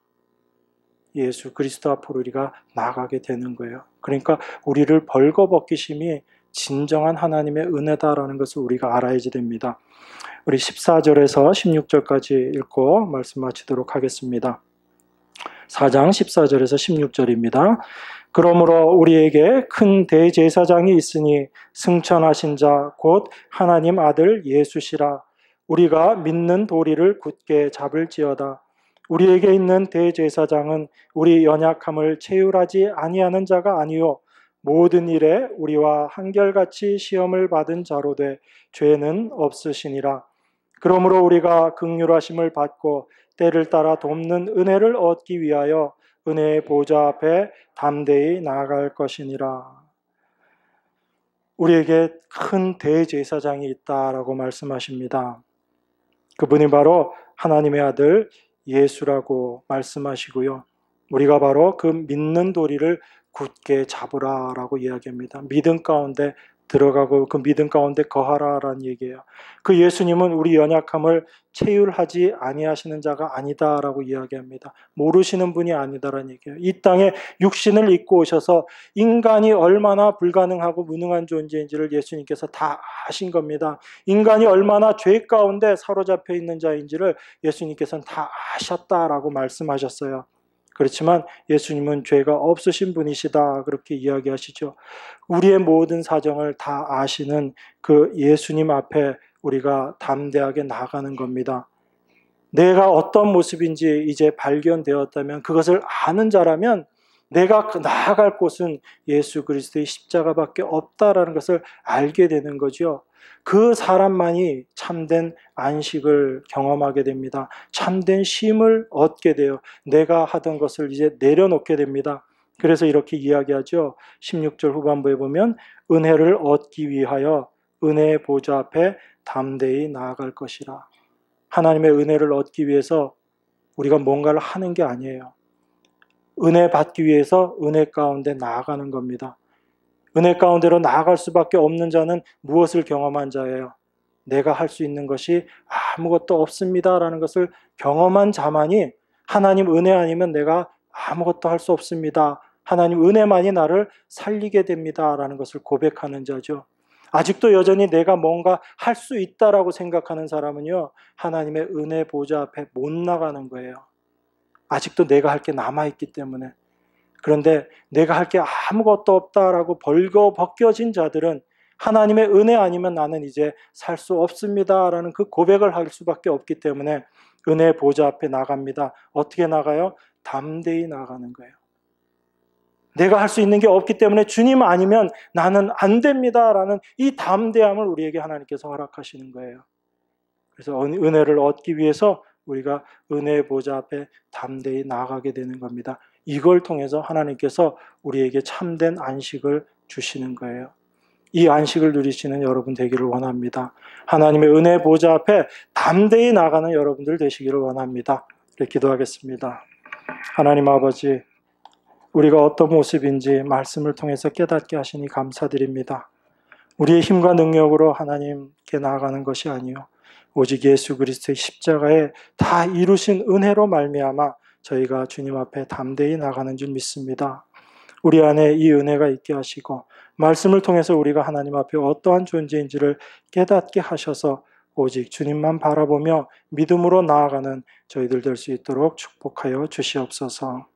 예수 그리스도 앞으로 우리가 나아가게 되는 거예요. 그러니까 우리를 벌거벗기심이 진정한 하나님의 은혜다라는 것을 우리가 알아야지 됩니다. 우리 14절에서 16절까지 읽고 말씀 마치도록 하겠습니다. 4장 14절에서 16절입니다. 그러므로 우리에게 큰 대제사장이 있으니 승천하신 자 곧 하나님 아들 예수시라. 우리가 믿는 도리를 굳게 잡을지어다. 우리에게 있는 대제사장은 우리 연약함을 체휼하지 아니하는 자가 아니요 모든 일에 우리와 한결같이 시험을 받은 자로 돼 죄는 없으시니라. 그러므로 우리가 긍휼하심을 받고 때를 따라 돕는 은혜를 얻기 위하여 은혜의 보좌 앞에 담대히 나아갈 것이니라. 우리에게 큰 대제사장이 있다라고 말씀하십니다. 그분이 바로 하나님의 아들 예수라고 말씀하시고요. 우리가 바로 그 믿는 도리를 굳게 잡으라라고 이야기합니다. 믿음 가운데 들어가고 그 믿음 가운데 거하라라는 얘기예요. 그 예수님은 우리 연약함을 체휼하지 아니하시는 자가 아니다라고 이야기합니다. 모르시는 분이 아니다라는 얘기예요. 이 땅에 육신을 입고 오셔서 인간이 얼마나 불가능하고 무능한 존재인지를 예수님께서 다 아신 겁니다. 인간이 얼마나 죄 가운데 사로잡혀 있는 자인지를 예수님께서는 다 아셨다라고 말씀하셨어요. 그렇지만 예수님은 죄가 없으신 분이시다 그렇게 이야기하시죠. 우리의 모든 사정을 다 아시는 그 예수님 앞에 우리가 담대하게 나아가는 겁니다. 내가 어떤 모습인지 이제 발견되었다면 그것을 아는 자라면 내가 나아갈 곳은 예수 그리스도의 십자가밖에 없다라는 것을 알게 되는 거죠. 그 사람만이 참된 안식을 경험하게 됩니다. 참된 쉼을 얻게 돼요. 내가 하던 것을 이제 내려놓게 됩니다. 그래서 이렇게 이야기하죠. 16절 후반부에 보면 은혜를 얻기 위하여 은혜의 보좌 앞에 담대히 나아갈 것이라. 하나님의 은혜를 얻기 위해서 우리가 뭔가를 하는 게 아니에요. 은혜 받기 위해서 은혜 가운데 나아가는 겁니다. 은혜 가운데로 나아갈 수밖에 없는 자는 무엇을 경험한 자예요? 내가 할 수 있는 것이 아무것도 없습니다라는 것을 경험한 자만이 하나님 은혜 아니면 내가 아무것도 할 수 없습니다. 하나님 은혜만이 나를 살리게 됩니다라는 것을 고백하는 자죠. 아직도 여전히 내가 뭔가 할 수 있다라고 생각하는 사람은요, 하나님의 은혜 보좌 앞에 못 나가는 거예요. 아직도 내가 할 게 남아있기 때문에. 그런데 내가 할 게 아무것도 없다라고 벌거벗겨진 자들은 하나님의 은혜 아니면 나는 이제 살 수 없습니다라는 그 고백을 할 수밖에 없기 때문에 은혜 보좌 앞에 나갑니다. 어떻게 나가요? 담대히 나가는 거예요. 내가 할 수 있는 게 없기 때문에 주님 아니면 나는 안 됩니다라는 이 담대함을 우리에게 하나님께서 허락하시는 거예요. 그래서 은혜를 얻기 위해서 우리가 은혜의 보좌 앞에 담대히 나가게 되는 겁니다. 이걸 통해서 하나님께서 우리에게 참된 안식을 주시는 거예요. 이 안식을 누리시는 여러분 되기를 원합니다. 하나님의 은혜 보좌 앞에 담대히 나가는 여러분들 되시기를 원합니다. 이렇게 기도하겠습니다. 하나님 아버지, 우리가 어떤 모습인지 말씀을 통해서 깨닫게 하시니 감사드립니다. 우리의 힘과 능력으로 하나님께 나아가는 것이 아니요 오직 예수 그리스도의 십자가에 다 이루신 은혜로 말미암아 저희가 주님 앞에 담대히 나가는 줄 믿습니다. 우리 안에 이 은혜가 있게 하시고 말씀을 통해서 우리가 하나님 앞에 어떠한 존재인지를 깨닫게 하셔서 오직 주님만 바라보며 믿음으로 나아가는 저희들 될 수 있도록 축복하여 주시옵소서.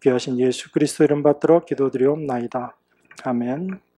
귀하신 예수 그리스도 이름 받들어 기도드리옵나이다. 아멘.